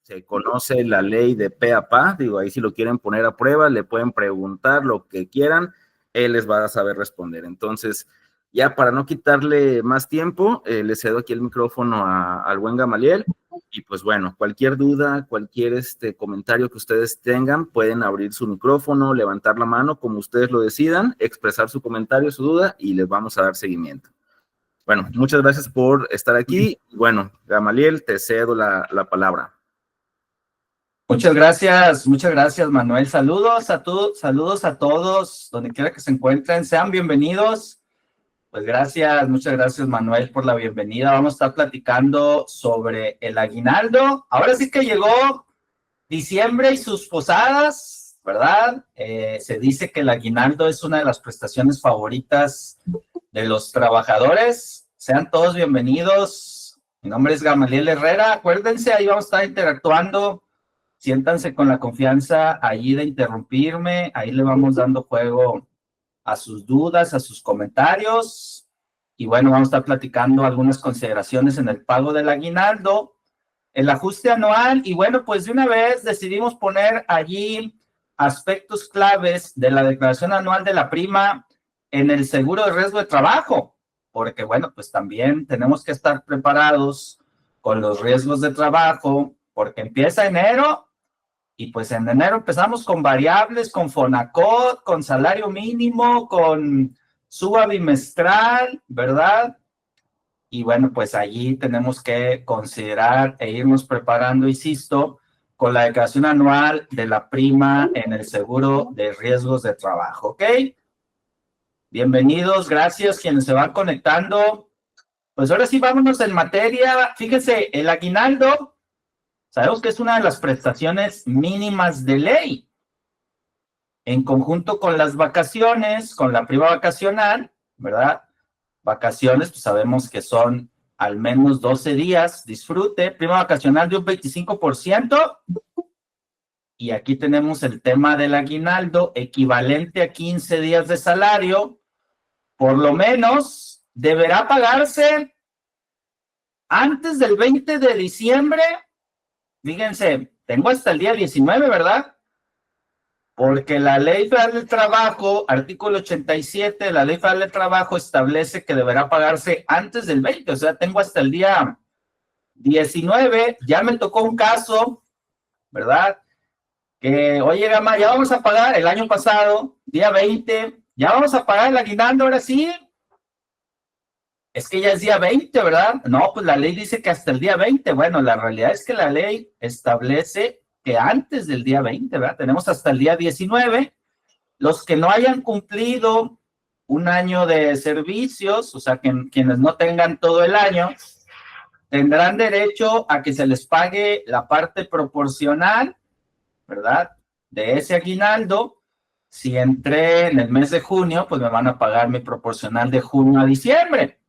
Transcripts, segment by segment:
se conoce la ley de pe a pa, digo, ahí si lo quieren poner a prueba, le pueden preguntar lo que quieran, él les va a saber responder. Entonces, ya para no quitarle más tiempo, le cedo aquí el micrófono al buen Gamaliel, y pues bueno, cualquier duda, cualquier comentario que ustedes tengan, pueden abrir su micrófono, levantar la mano, como ustedes lo decidan, expresar su comentario, su duda, y les vamos a dar seguimiento. Bueno, muchas gracias por estar aquí. Bueno, Gamaliel, te cedo la palabra. Muchas gracias, Manuel. Saludos a todos, donde quiera que se encuentren, sean bienvenidos. Pues muchas gracias, Manuel, por la bienvenida. Vamos a estar platicando sobre el aguinaldo. Ahora sí que llegó diciembre y sus posadas, ¿verdad? Se dice que el aguinaldo es una de las prestaciones favoritas de los trabajadores. Sean todos bienvenidos. Mi nombre es Gamaliel Herrera. Acuérdense, ahí vamos a estar interactuando. Siéntanse con la confianza allí de interrumpirme, ahí le vamos dando juego a sus dudas, a sus comentarios, y bueno, vamos a estar platicando algunas consideraciones en el pago del aguinaldo, el ajuste anual, y bueno, pues de una vez decidimos poner allí aspectos claves de la declaración anual de la prima en el seguro de riesgo de trabajo, porque bueno, pues también tenemos que estar preparados con los riesgos de trabajo, porque empieza enero. Y pues en enero empezamos con variables, con Fonacot, con salario mínimo, con suba bimestral, ¿verdad? Y bueno, pues allí tenemos que considerar e irnos preparando, insisto, con la declaración anual de la prima en el seguro de riesgos de trabajo, ¿ok? Bienvenidos, gracias quienes se van conectando. Pues ahora sí, vámonos en materia. Fíjense, el aguinaldo, sabemos que es una de las prestaciones mínimas de ley. En conjunto con las vacaciones, con la prima vacacional, ¿verdad? Vacaciones, pues sabemos que son al menos 12 días, disfrute. Prima vacacional de un 25%. Y aquí tenemos el tema del aguinaldo, equivalente a 15 días de salario. Por lo menos deberá pagarse antes del 20 de diciembre. Fíjense, tengo hasta el día 19, ¿verdad? Porque la Ley Federal del Trabajo, artículo 87 de la Ley Federal del Trabajo establece que deberá pagarse antes del 20, o sea, tengo hasta el día 19, ya me tocó un caso, ¿verdad? Que, oye, Gama, ya vamos a pagar el año pasado, día 20, ya vamos a pagar el aguinaldo, ahora sí. Es que ya es día 20, ¿verdad? No, pues la ley dice que hasta el día 20. Bueno, la realidad es que la ley establece que antes del día 20, ¿verdad? Tenemos hasta el día 19. Los que no hayan cumplido un año de servicios, o sea, quienes no tengan todo el año, tendrán derecho a que se les pague la parte proporcional, ¿verdad? De ese aguinaldo. Si entré en el mes de junio, pues me van a pagar mi proporcional de junio a diciembre.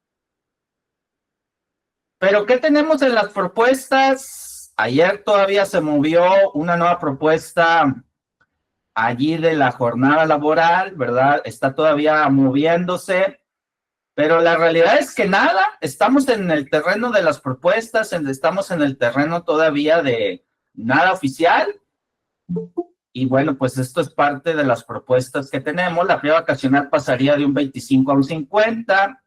Pero, ¿qué tenemos en las propuestas? Ayer todavía se movió una nueva propuesta allí de la jornada laboral, ¿verdad? Está todavía moviéndose, pero la realidad es que nada, estamos en el terreno de las propuestas, estamos en el terreno todavía de nada oficial. Y bueno, pues esto es parte de las propuestas que tenemos. La prima vacacional pasaría de un 25 a un 50.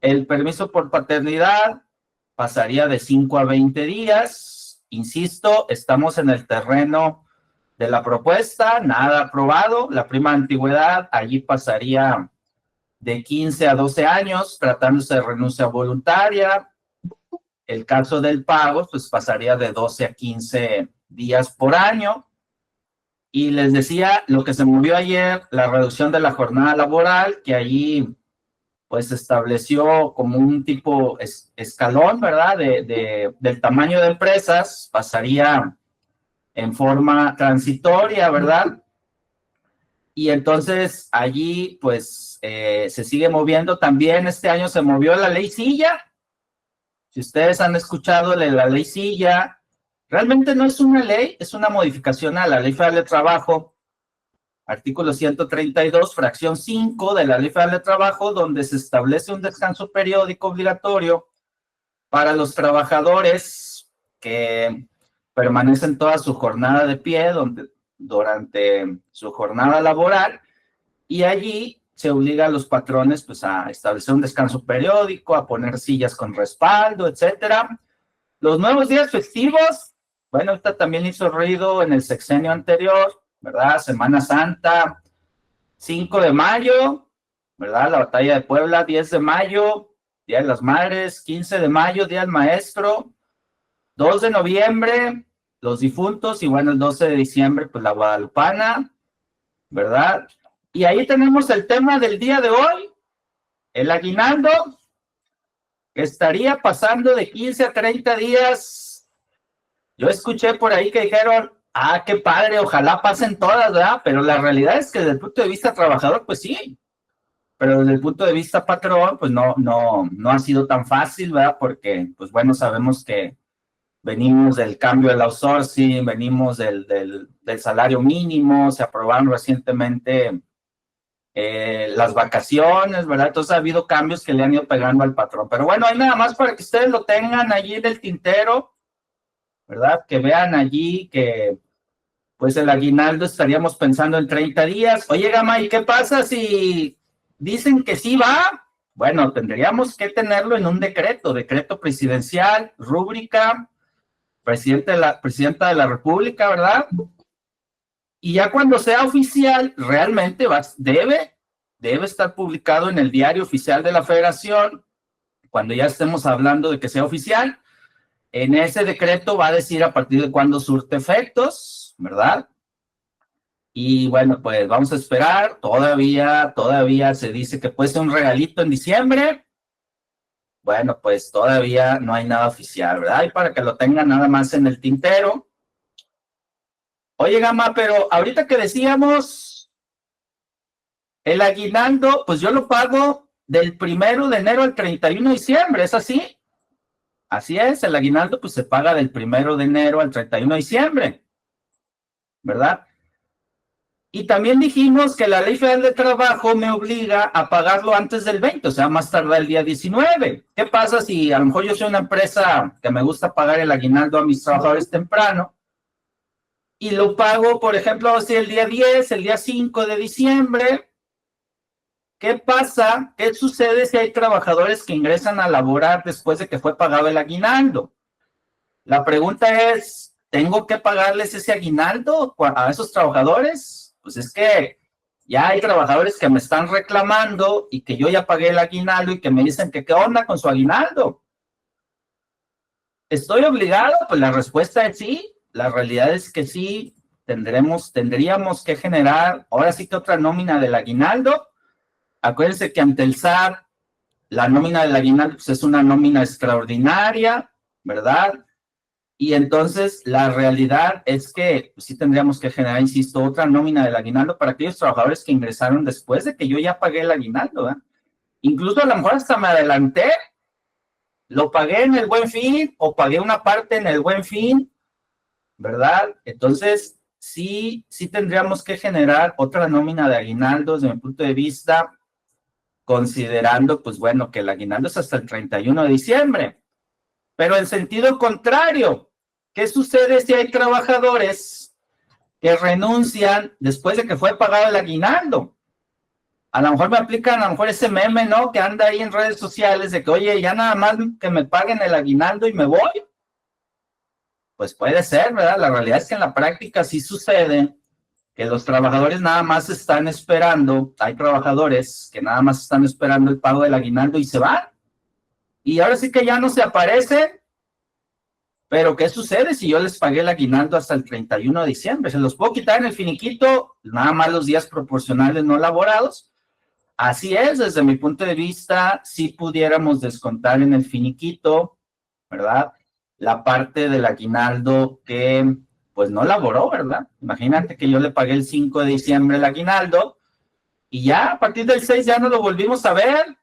El permiso por paternidad pasaría de 5 a 20 días. Insisto, estamos en el terreno de la propuesta, nada aprobado. La prima de antigüedad allí pasaría de 15 a 12 años, tratándose de renuncia voluntaria. El caso del pago, pues pasaría de 12 a 15 días por año. Y les decía, lo que se movió ayer, la reducción de la jornada laboral, que allí pues estableció como un tipo escalón, ¿verdad? Del tamaño de empresas, pasaría en forma transitoria, ¿verdad? Y entonces allí pues se sigue moviendo también. Este año se movió la ley Silla. Si ustedes han escuchado la ley Silla, realmente no es una ley, es una modificación a la Ley Federal de Trabajo, artículo 132, fracción 5 de la Ley Federal de Trabajo, donde se establece un descanso periódico obligatorio para los trabajadores que permanecen toda su jornada de pie durante su jornada laboral, y allí se obliga a los patrones pues a establecer un descanso periódico, a poner sillas con respaldo, etcétera. Los nuevos días festivos, bueno, ahorita también hizo ruido en el sexenio anterior, ¿verdad? Semana Santa, 5 de mayo, ¿verdad? La batalla de Puebla, 10 de mayo, Día de las Madres, 15 de mayo, Día del Maestro, 2 de noviembre, los difuntos, y bueno, el 12 de diciembre, pues la Guadalupana, ¿verdad? Y ahí tenemos el tema del día de hoy, el aguinaldo, que estaría pasando de 15 a 30 días. Yo escuché por ahí que dijeron, qué padre, ojalá pasen todas, ¿verdad? Pero la realidad es que desde el punto de vista trabajador, pues sí, pero desde el punto de vista patrón, pues no ha sido tan fácil, ¿verdad? Porque, pues bueno, sabemos que venimos del cambio del outsourcing, venimos del salario mínimo, se aprobaron recientemente las vacaciones, ¿verdad? Entonces ha habido cambios que le han ido pegando al patrón. Pero bueno, hay nada más para que ustedes lo tengan allí en el tintero, ¿verdad? Que vean allí que pues el aguinaldo estaríamos pensando en 30 días. Oye, Gama, ¿y qué pasa si dicen que sí va? Bueno, tendríamos que tenerlo en un decreto presidencial, rúbrica, presidenta de la República, ¿verdad? Y ya cuando sea oficial, realmente debe estar publicado en el diario oficial de la Federación, cuando ya estemos hablando de que sea oficial. En ese decreto va a decir a partir de cuándo surte efectos, ¿verdad? Y bueno, pues vamos a esperar. Todavía se dice que puede ser un regalito en diciembre. Bueno, pues todavía no hay nada oficial, ¿verdad? Y para que lo tengan nada más en el tintero. Oye, Gama, pero ahorita que decíamos el aguinaldo, pues yo lo pago del 1 de enero al 31 de diciembre, ¿es así? Así es, el aguinaldo pues se paga del 1 de enero al 31 de diciembre, ¿verdad? Y también dijimos que la Ley Federal de Trabajo me obliga a pagarlo antes del 20, o sea, más tardar el día 19. ¿Qué pasa si a lo mejor yo soy una empresa que me gusta pagar el aguinaldo a mis trabajadores temprano y lo pago, por ejemplo, si el día 10, el día 5 de diciembre? ¿Qué pasa? ¿Qué sucede si hay trabajadores que ingresan a laborar después de que fue pagado el aguinaldo? La pregunta es, ¿tengo que pagarles ese aguinaldo a esos trabajadores? Pues es que ya hay trabajadores que me están reclamando y que yo ya pagué el aguinaldo y que me dicen que qué onda con su aguinaldo. ¿Estoy obligado? Pues la respuesta es sí. La realidad es que sí, tendríamos que generar, ahora sí que otra nómina del aguinaldo. Acuérdense que ante el SAT, la nómina del aguinaldo pues, es una nómina extraordinaria, ¿verdad? Y entonces la realidad es que pues, sí tendríamos que generar, insisto, otra nómina del aguinaldo para aquellos trabajadores que ingresaron después de que yo ya pagué el aguinaldo, ¿eh? Incluso a lo mejor hasta me adelanté, lo pagué en el Buen Fin o pagué una parte en el Buen Fin, ¿verdad? Entonces, sí tendríamos que generar otra nómina de aguinaldos desde mi punto de vista, considerando, pues bueno, que el aguinaldo es hasta el 31 de diciembre. Pero en sentido contrario, ¿qué sucede si hay trabajadores que renuncian después de que fue pagado el aguinaldo? A lo mejor me aplican, a lo mejor ese meme, ¿no? Que anda ahí en redes sociales de que, oye, ya nada más que me paguen el aguinaldo y me voy. Pues puede ser, ¿verdad? La realidad es que en la práctica sí sucede que los trabajadores nada más están esperando, hay trabajadores que nada más están esperando el pago del aguinaldo y se van. Y ahora sí que ya no se aparecen. Pero ¿qué sucede si yo les pagué el aguinaldo hasta el 31 de diciembre? ¿Se los puedo quitar en el finiquito? Nada más los días proporcionales no laborados. Así es, desde mi punto de vista, si pudiéramos descontar en el finiquito, ¿verdad? La parte del aguinaldo que pues no laboró, ¿verdad? Imagínate que yo le pagué el 5 de diciembre el aguinaldo y ya a partir del 6 ya no lo volvimos a ver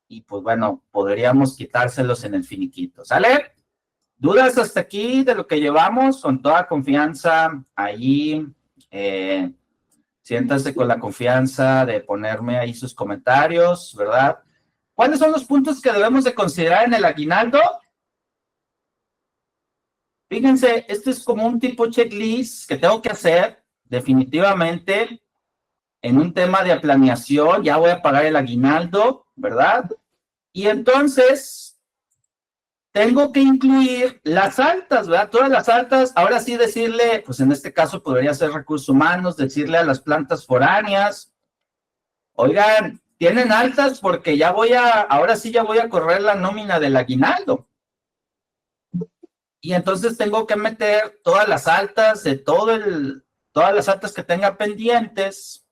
y pues bueno, podríamos quitárselos en el finiquito, ¿sale? ¿Dudas hasta aquí de lo que llevamos? Con toda confianza, ahí, siéntase con la confianza de ponerme ahí sus comentarios, ¿verdad? ¿Cuáles son los puntos que debemos de considerar en el aguinaldo? Fíjense, esto es como un tipo checklist que tengo que hacer definitivamente en un tema de planeación. Ya voy a pagar el aguinaldo, ¿verdad? Y entonces tengo que incluir las altas, ¿verdad? Todas las altas, ahora sí decirle, pues en este caso podría ser recursos humanos, decirle a las plantas foráneas, oigan, tienen altas porque ahora sí ya voy a correr la nómina del aguinaldo. Y entonces tengo que meter todas las altas de todas las altas que tenga pendientes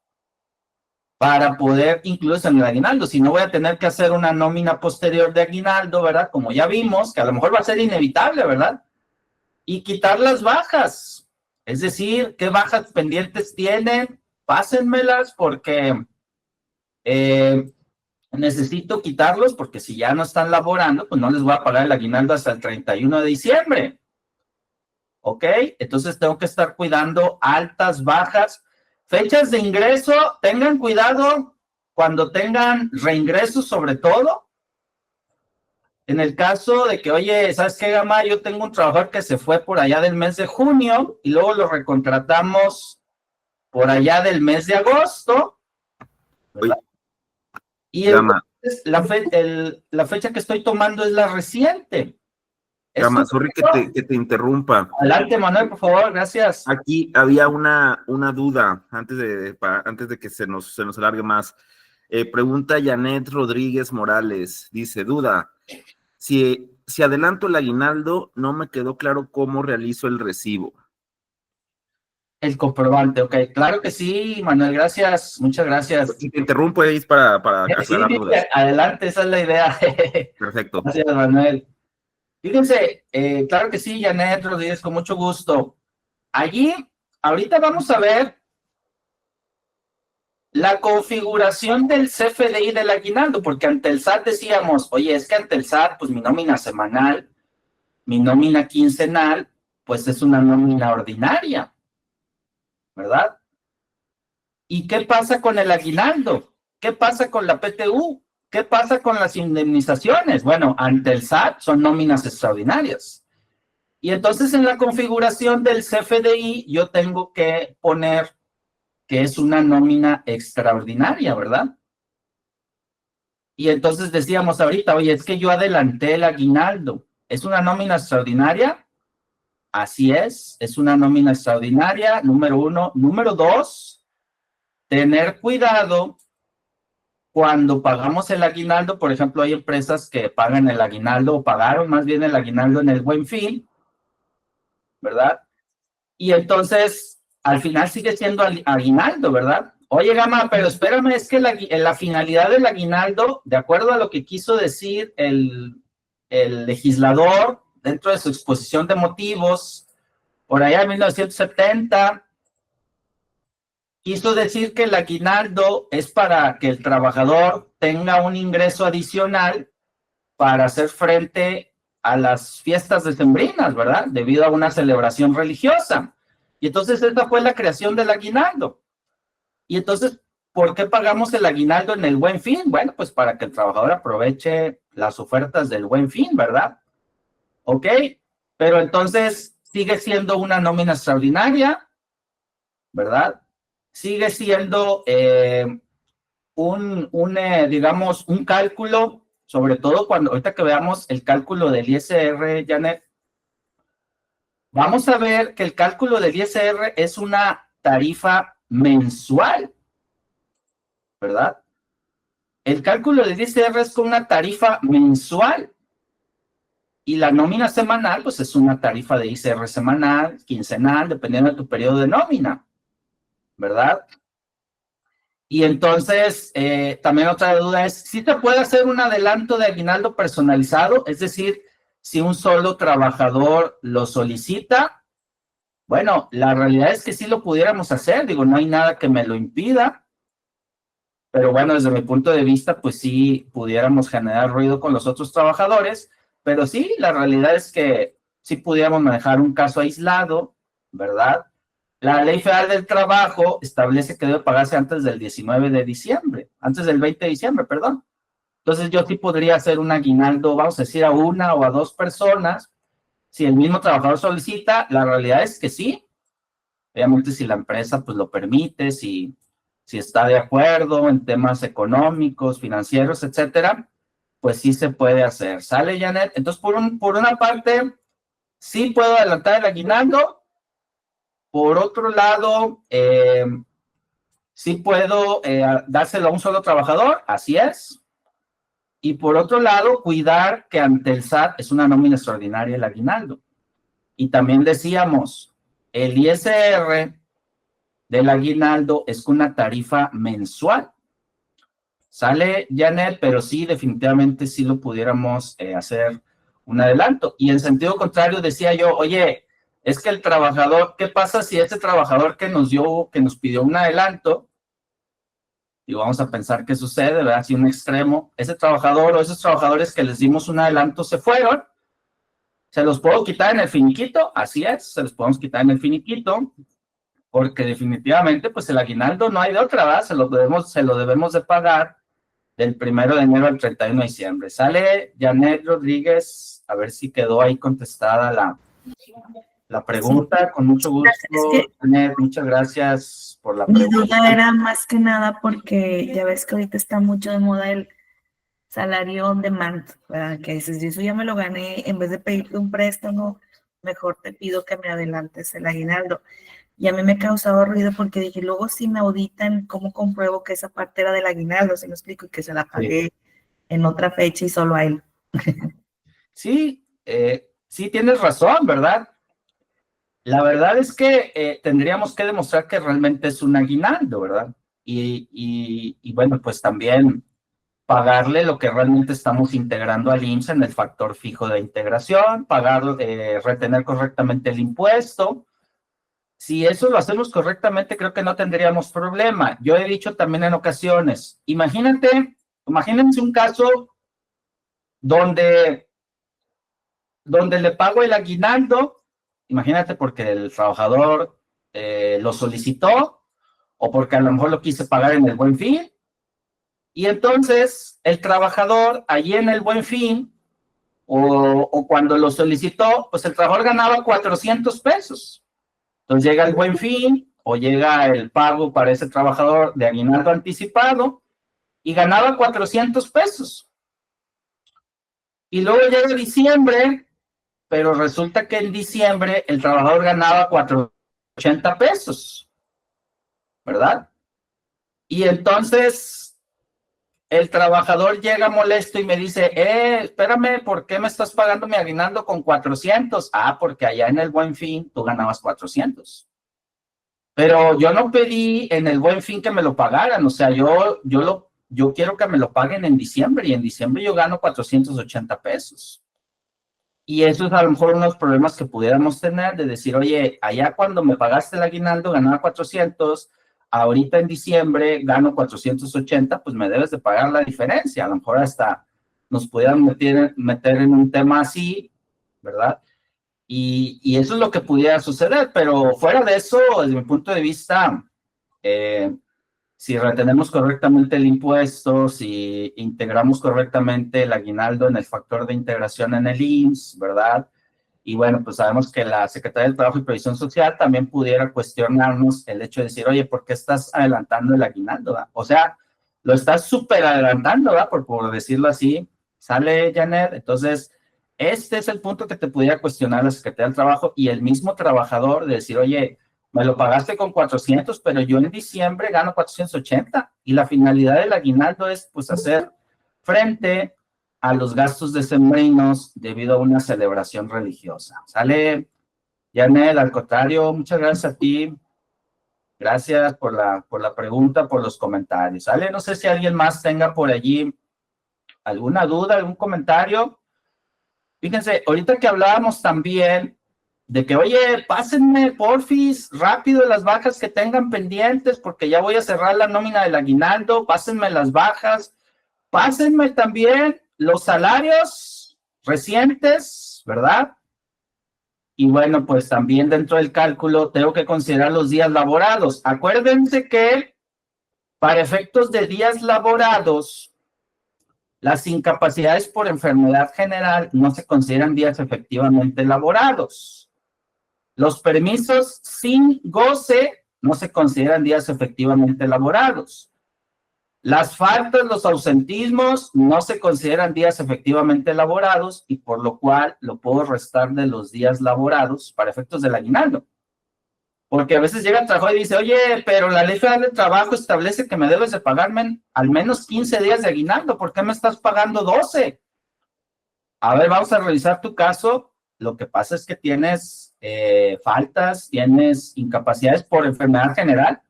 para poder incluirse en el aguinaldo. Si no, voy a tener que hacer una nómina posterior de aguinaldo, ¿verdad? Como ya vimos, que a lo mejor va a ser inevitable, ¿verdad? Y quitar las bajas. Es decir, ¿qué bajas pendientes tienen? Pásenmelas porque necesito quitarlos, porque si ya no están laborando, pues no les voy a pagar el aguinaldo hasta el 31 de diciembre. ¿Ok? Entonces tengo que estar cuidando altas, bajas, fechas de ingreso. Tengan cuidado cuando tengan reingresos, sobre todo. En el caso de que, oye, ¿sabes qué, Gama? Yo tengo un trabajador que se fue por allá del mes de junio y luego lo recontratamos por allá del mes de agosto, ¿verdad? Y entonces la fecha que estoy tomando es la reciente. Gama, sorry que te interrumpa. Adelante, Manuel, por favor, gracias. Aquí había una duda antes de que se nos alargue más. Pregunta Janet Rodríguez Morales, dice, duda, si adelanto el aguinaldo, no me quedó claro cómo realizo el recibo. El comprobante, ok, claro que sí, Manuel, gracias, muchas gracias. Si te interrumpo, es para aclarar dudas. Adelante, esa es la idea. Perfecto. Gracias, Manuel. Fíjense, claro que sí, Janet Rodríguez, con mucho gusto. Allí, ahorita vamos a ver la configuración del CFDI del aguinaldo, porque ante el SAT decíamos, oye, es que ante el SAT, pues mi nómina semanal, mi nómina quincenal, pues es una nómina ordinaria, ¿verdad? ¿Y qué pasa con el aguinaldo? ¿Qué pasa con la PTU? ¿Qué pasa con las indemnizaciones? Bueno, ante el SAT son nóminas extraordinarias. Y entonces en la configuración del CFDI yo tengo que poner que es una nómina extraordinaria, ¿verdad? Y entonces decíamos ahorita, oye, es que yo adelanté el aguinaldo. ¿Es una nómina extraordinaria? Así es una nómina extraordinaria, número uno. Número dos, tener cuidado cuando pagamos el aguinaldo. Por ejemplo, hay empresas que pagan el aguinaldo o pagaron más bien el aguinaldo en el Buen Fin, ¿verdad? Y entonces, al final sigue siendo aguinaldo, ¿verdad? Oye, Gama, pero espérame, es que la finalidad del aguinaldo, de acuerdo a lo que quiso decir el legislador dentro de su exposición de motivos, por allá en 1970, quiso decir que el aguinaldo es para que el trabajador tenga un ingreso adicional para hacer frente a las fiestas decembrinas, ¿verdad? Debido a una celebración religiosa. Y entonces esta fue la creación del aguinaldo. Y entonces, ¿por qué pagamos el aguinaldo en el Buen Fin? Bueno, pues para que el trabajador aproveche las ofertas del Buen Fin, ¿verdad? ¿Ok? Pero entonces sigue siendo una nómina extraordinaria, ¿verdad? Sigue siendo digamos, un cálculo, sobre todo ahorita que veamos el cálculo del ISR, Janet, vamos a ver que el cálculo del ISR es una tarifa mensual, ¿verdad? El cálculo del ISR es con una tarifa mensual y la nómina semanal, pues es una tarifa de ISR semanal, quincenal, dependiendo de tu periodo de nómina, ¿verdad? Y entonces, también otra duda es, ¿sí se puede hacer un adelanto de aguinaldo personalizado? Es decir, si un solo trabajador lo solicita. Bueno, la realidad es que sí lo pudiéramos hacer, digo, no hay nada que me lo impida, pero bueno, desde mi punto de vista, pues sí pudiéramos generar ruido con los otros trabajadores, pero sí, la realidad es que sí pudiéramos manejar un caso aislado, ¿verdad? La Ley Federal del Trabajo establece que debe pagarse antes del 19 de diciembre, antes del 20 de diciembre, perdón. Entonces yo sí podría hacer un aguinaldo, vamos a decir, a una o a dos personas, si el mismo trabajador solicita, la realidad es que sí. Obviamente si la empresa pues lo permite, si está de acuerdo en temas económicos, financieros, etcétera, pues sí se puede hacer. ¿Sale, Janet? Entonces, por una parte, sí puedo adelantar el aguinaldo. Por otro lado, sí puedo dárselo a un solo trabajador, así es. Y por otro lado, cuidar que ante el SAT es una nómina extraordinaria el aguinaldo. Y también decíamos, el ISR del aguinaldo es una tarifa mensual. Sale, Janet, pero sí, definitivamente sí lo pudiéramos hacer un adelanto. Y en sentido contrario decía yo, oye, es que el trabajador, ¿qué pasa si ese trabajador que nos pidió un adelanto, y vamos a pensar qué sucede, ¿verdad? Si un extremo, ese trabajador o esos trabajadores que les dimos un adelanto se fueron, ¿se los puedo quitar en el finiquito? Así es, se los podemos quitar en el finiquito, porque definitivamente, pues el aguinaldo no hay de otra, ¿verdad? Se lo debemos de pagar del 1 de enero al 31 de diciembre. Sale Janet Rodríguez, a ver si quedó ahí contestada la pregunta, sí. Con mucho gusto, Janet, muchas gracias por la pregunta. Mi duda era más que nada porque ya ves que ahorita está mucho de moda el salario on demand, ¿verdad? Que dices, eso ya me lo gané, en vez de pedirte un préstamo, mejor te pido que me adelantes el aguinaldo. Y a mí me causaba ruido porque dije, luego si me auditan, ¿cómo compruebo que esa parte era del aguinaldo? ¿Se me explico? Y que se la pagué en otra fecha y solo a él. Sí, sí tienes razón, ¿verdad? La verdad es que tendríamos que demostrar que realmente es un aguinaldo, ¿verdad? Y bueno, pues también pagarle lo que realmente estamos integrando al IMSS en el factor fijo de integración, retener correctamente el impuesto. Si eso lo hacemos correctamente, creo que no tendríamos problema. Yo he dicho también en ocasiones, imagínense un caso donde le pago el aguinaldo, imagínate porque el trabajador lo solicitó o porque a lo mejor lo quise pagar en el Buen Fin, y entonces el trabajador allí en el Buen Fin o cuando lo solicitó, pues el trabajador ganaba 400 pesos. Entonces llega el Buen Fin o llega el pago para ese trabajador de aguinaldo anticipado y ganaba 400 pesos. Y luego llega diciembre, pero resulta que en diciembre el trabajador ganaba 480 pesos, ¿verdad? Y entonces el trabajador llega molesto y me dice, espérame, ¿por qué me estás pagando mi aguinaldo con 400? Ah, porque allá en el Buen Fin tú ganabas 400. Pero yo no pedí en el Buen Fin que me lo pagaran, o sea, yo quiero que me lo paguen en diciembre, y en diciembre yo gano 480 pesos. Y eso es a lo mejor unos problemas que pudiéramos tener, de decir, oye, allá cuando me pagaste el aguinaldo ganaba 400, ahorita en diciembre gano 480, pues me debes de pagar la diferencia. A lo mejor hasta nos pudieran meter en un tema así, ¿verdad? Y eso es lo que pudiera suceder, pero fuera de eso, desde mi punto de vista, si retenemos correctamente el impuesto, si integramos correctamente el aguinaldo en el factor de integración en el IMSS, ¿verdad? Y bueno, pues sabemos que la Secretaría del Trabajo y Previsión Social también pudiera cuestionarnos el hecho de decir, oye, ¿por qué estás adelantando el aguinaldo? ¿verdad? O sea, lo estás súper adelantando, ¿verdad? Por decirlo así. Sale, Janet. Entonces, este es el punto que te pudiera cuestionar la Secretaría del Trabajo y el mismo trabajador de decir, oye, me lo pagaste con 400, pero yo en diciembre gano 480 y la finalidad del aguinaldo es pues hacer frente a los gastos decembrinos debido a una celebración religiosa. Sale, Janet, al contrario, muchas gracias a ti. Gracias por la pregunta, por los comentarios. Sale, no sé si alguien más tenga por allí alguna duda, algún comentario. Fíjense, ahorita que hablábamos también de que, oye, pásenme, porfis, rápido las bajas que tengan pendientes, porque ya voy a cerrar la nómina del aguinaldo, pásenme las bajas, pásenme también los salarios recientes, ¿verdad? Y bueno, pues también dentro del cálculo tengo que considerar los días laborados. Acuérdense que para efectos de días laborados, Las incapacidades por enfermedad general no se consideran días efectivamente laborados. Los permisos sin goce no se consideran días efectivamente laborados. Las faltas, los ausentismos no se consideran días efectivamente laborados y por lo cual lo puedo restar de los días laborados para efectos del aguinaldo. Porque a veces llega el trabajo y dice, oye, pero la Ley Federal de Trabajo establece que me debes de pagarme al menos 15 días de aguinaldo. ¿Por qué me estás pagando 12? A ver, vamos a revisar tu caso. Lo que pasa es que tienes faltas, tienes incapacidades por enfermedad general.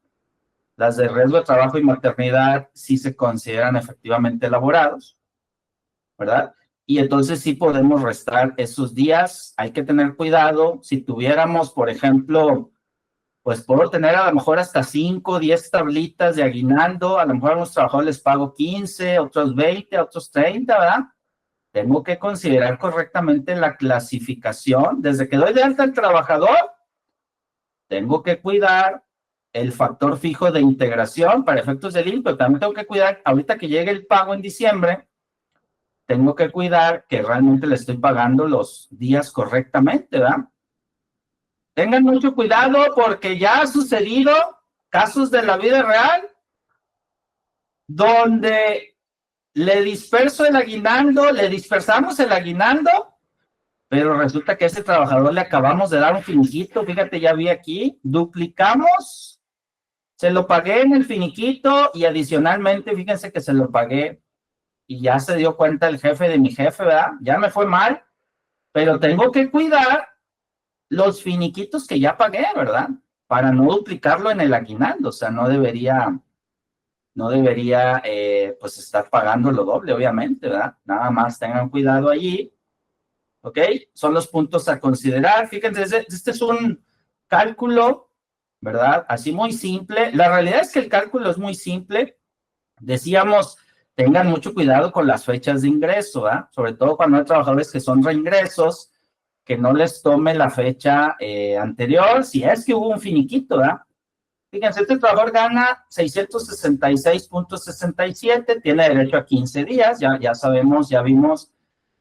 Las de riesgo de trabajo y maternidad sí se consideran efectivamente elaborados, ¿verdad? Y entonces sí podemos restar esos días. Hay que tener cuidado. Si tuviéramos, por ejemplo, pues puedo tener a lo mejor hasta 5, 10 tablitas de aguinaldo. A lo mejor a unos trabajadores les pago 15, otros 20, otros 30, ¿verdad? Tengo que considerar correctamente la clasificación. Desde que doy de alta al trabajador, tengo que cuidar el factor fijo de integración para efectos del IMSS, pero también tengo que cuidar, ahorita que llegue el pago en diciembre, tengo que cuidar que realmente le estoy pagando los días correctamente, ¿verdad? Tengan mucho cuidado porque ya ha sucedido casos de la vida real donde le dispersamos el aguinaldo, pero resulta que a ese trabajador le acabamos de dar un finiquito, fíjate, ya vi aquí, duplicamos, se lo pagué en el finiquito y adicionalmente, fíjense que se lo pagué y ya se dio cuenta el jefe de mi jefe, ¿verdad? Ya me fue mal, pero tengo que cuidar los finiquitos que ya pagué, ¿verdad? Para no duplicarlo en el aguinaldo, o sea, no debería pues estar pagando lo doble, obviamente, ¿verdad? Nada más tengan cuidado allí, ¿ok? Son los puntos a considerar. Fíjense, este es un cálculo, ¿verdad? Así muy simple. La realidad es que el cálculo es muy simple. Decíamos, tengan mucho cuidado con las fechas de ingreso, ¿verdad? Sobre todo cuando hay trabajadores que son reingresos, que no les tome la fecha anterior, si es que hubo un finiquito, ¿verdad? Fíjense, este trabajador gana 666.67, tiene derecho a 15 días, ya sabemos, ya vimos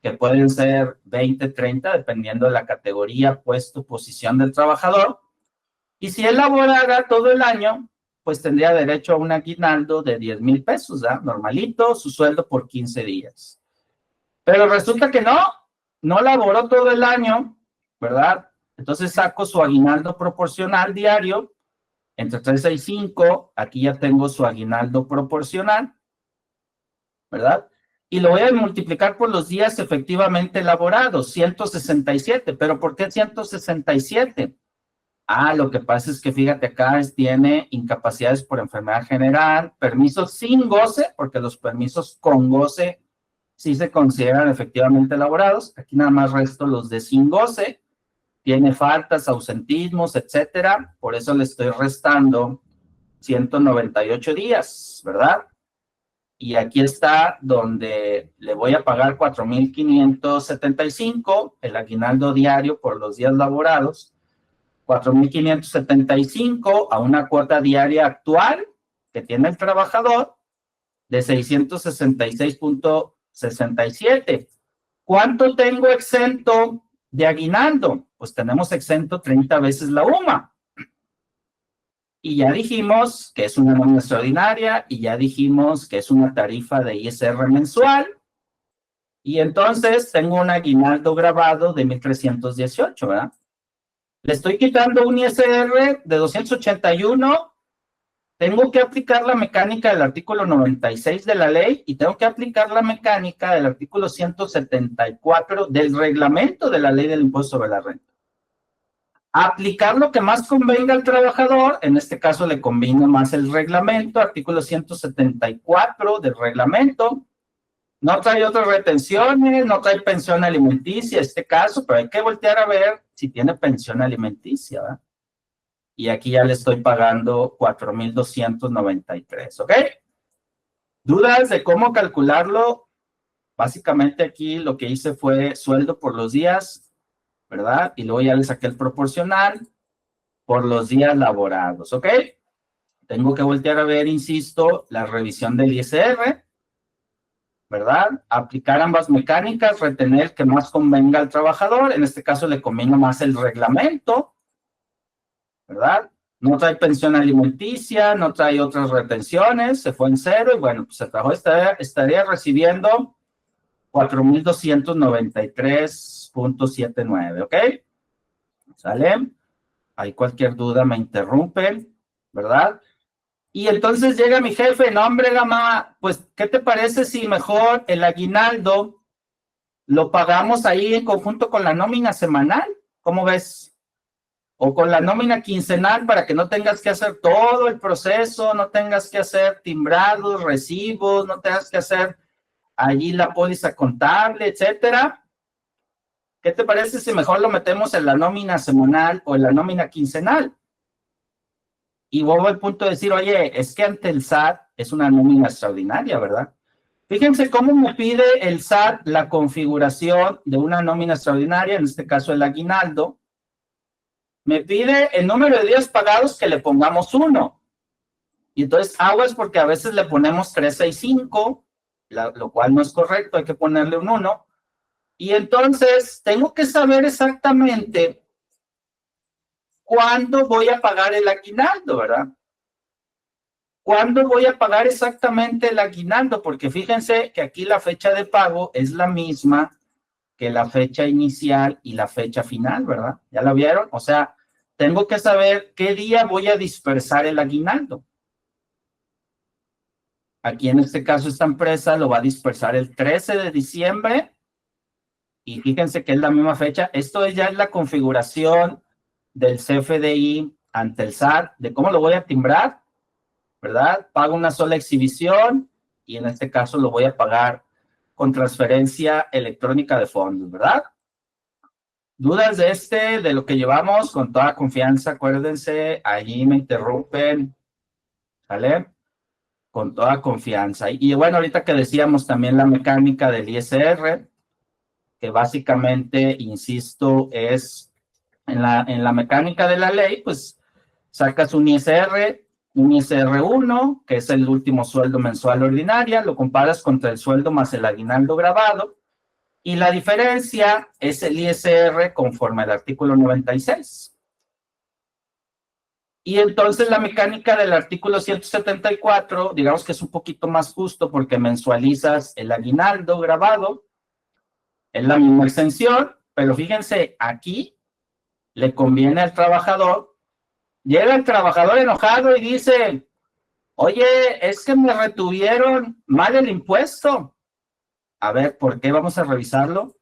que pueden ser 20, 30, dependiendo de la categoría, puesto, posición del trabajador. Y si él laborara todo el año, pues tendría derecho a un aguinaldo de 10,000 pesos, ¿verdad? Normalito, su sueldo por 15 días. Pero resulta que no laboró todo el año, ¿verdad? Entonces saco su aguinaldo proporcional diario, entre 365, aquí ya tengo su aguinaldo proporcional, ¿verdad? Y lo voy a multiplicar por los días efectivamente laborados, 167. ¿Pero por qué 167? Lo que pasa es que fíjate acá, tiene incapacidades por enfermedad general, permisos sin goce, porque los permisos con goce sí se consideran efectivamente elaborados. Aquí nada más resto los de sin goce. Tiene faltas, ausentismos, etcétera. Por eso le estoy restando 198 días, ¿verdad? Y aquí está donde le voy a pagar 4,575, el aguinaldo diario por los días laborados. 4,575 a una cuota diaria actual que tiene el trabajador de 666.67. ¿Cuánto tengo exento de aguinaldo? Pues tenemos exento 30 veces la UMA. Y ya dijimos que es una nómina extraordinaria y ya dijimos que es una tarifa de ISR mensual. Y entonces tengo un aguinaldo grabado de 1,318, ¿verdad? Le estoy quitando un ISR de 281. Tengo que aplicar la mecánica del artículo 96 de la ley y tengo que aplicar la mecánica del artículo 174 del reglamento de la ley del impuesto sobre la renta. Aplicar lo que más convenga al trabajador, en este caso le conviene más el reglamento, artículo 174 del reglamento. No trae otras retenciones, no trae pensión alimenticia, este caso, pero hay que voltear a ver si tiene pensión alimenticia, ¿verdad? Y aquí ya le estoy pagando 4,293, ¿ok? ¿Dudas de cómo calcularlo? Básicamente aquí lo que hice fue sueldo por los días, ¿verdad? Y luego ya le saqué el proporcional por los días laborados, ¿ok? Tengo que voltear a ver, insisto, la revisión del ISR. ¿verdad? Aplicar ambas mecánicas, retener el que más convenga al trabajador. En este caso le conviene más el reglamento, ¿verdad? No trae pensión alimenticia, no trae otras retenciones, se fue en cero y bueno, pues el trabajador estaría recibiendo 4,293.79, ¿ok? ¿Sale? Hay cualquier duda me interrumpen, ¿verdad? Y entonces llega mi jefe, no hombre, Gama, pues, ¿qué te parece si mejor el aguinaldo lo pagamos ahí en conjunto con la nómina semanal? ¿Cómo ves? O con la nómina quincenal para que no tengas que hacer todo el proceso, no tengas que hacer timbrados, recibos, no tengas que hacer allí la póliza contable, etcétera. ¿Qué te parece si mejor lo metemos en la nómina semanal o en la nómina quincenal? Y vuelvo al punto de decir, oye, es que ante el SAT es una nómina extraordinaria, ¿verdad? Fíjense cómo me pide el SAT la configuración de una nómina extraordinaria, en este caso el aguinaldo. Me pide el número de días pagados que le pongamos 1. Y entonces aguas porque a veces le ponemos 365, lo cual no es correcto, hay que ponerle un 1. Y entonces tengo que saber exactamente cuándo voy a pagar el aguinaldo, ¿verdad? ¿Cuándo voy a pagar exactamente el aguinaldo? Porque fíjense que aquí la fecha de pago es la misma que la fecha inicial y la fecha final, ¿verdad? ¿Ya la vieron? O sea, tengo que saber qué día voy a dispersar el aguinaldo. Aquí en este caso esta empresa lo va a dispersar el 13 de diciembre y fíjense que es la misma fecha. Esto ya es la configuración del CFDI ante el SAT, de cómo lo voy a timbrar, ¿verdad? Pago una sola exhibición y en este caso lo voy a pagar con transferencia electrónica de fondos, ¿verdad? ¿Dudas de lo que llevamos? Con toda confianza, acuérdense, allí me interrumpen, ¿vale? Con toda confianza. Y bueno, ahorita que decíamos también la mecánica del ISR, que básicamente, insisto, es en la mecánica de la ley, pues sacas un ISR 1, que es el último sueldo mensual ordinaria, lo comparas contra el sueldo más el aguinaldo grabado, y la diferencia es el ISR conforme al artículo 96. Y entonces la mecánica del artículo 174, digamos que es un poquito más justo porque mensualizas el aguinaldo grabado, es la misma extensión, pero fíjense, aquí le conviene al trabajador. Llega el trabajador enojado y dice, oye, es que me retuvieron mal el impuesto. A ver, ¿por qué? Vamos a revisarlo.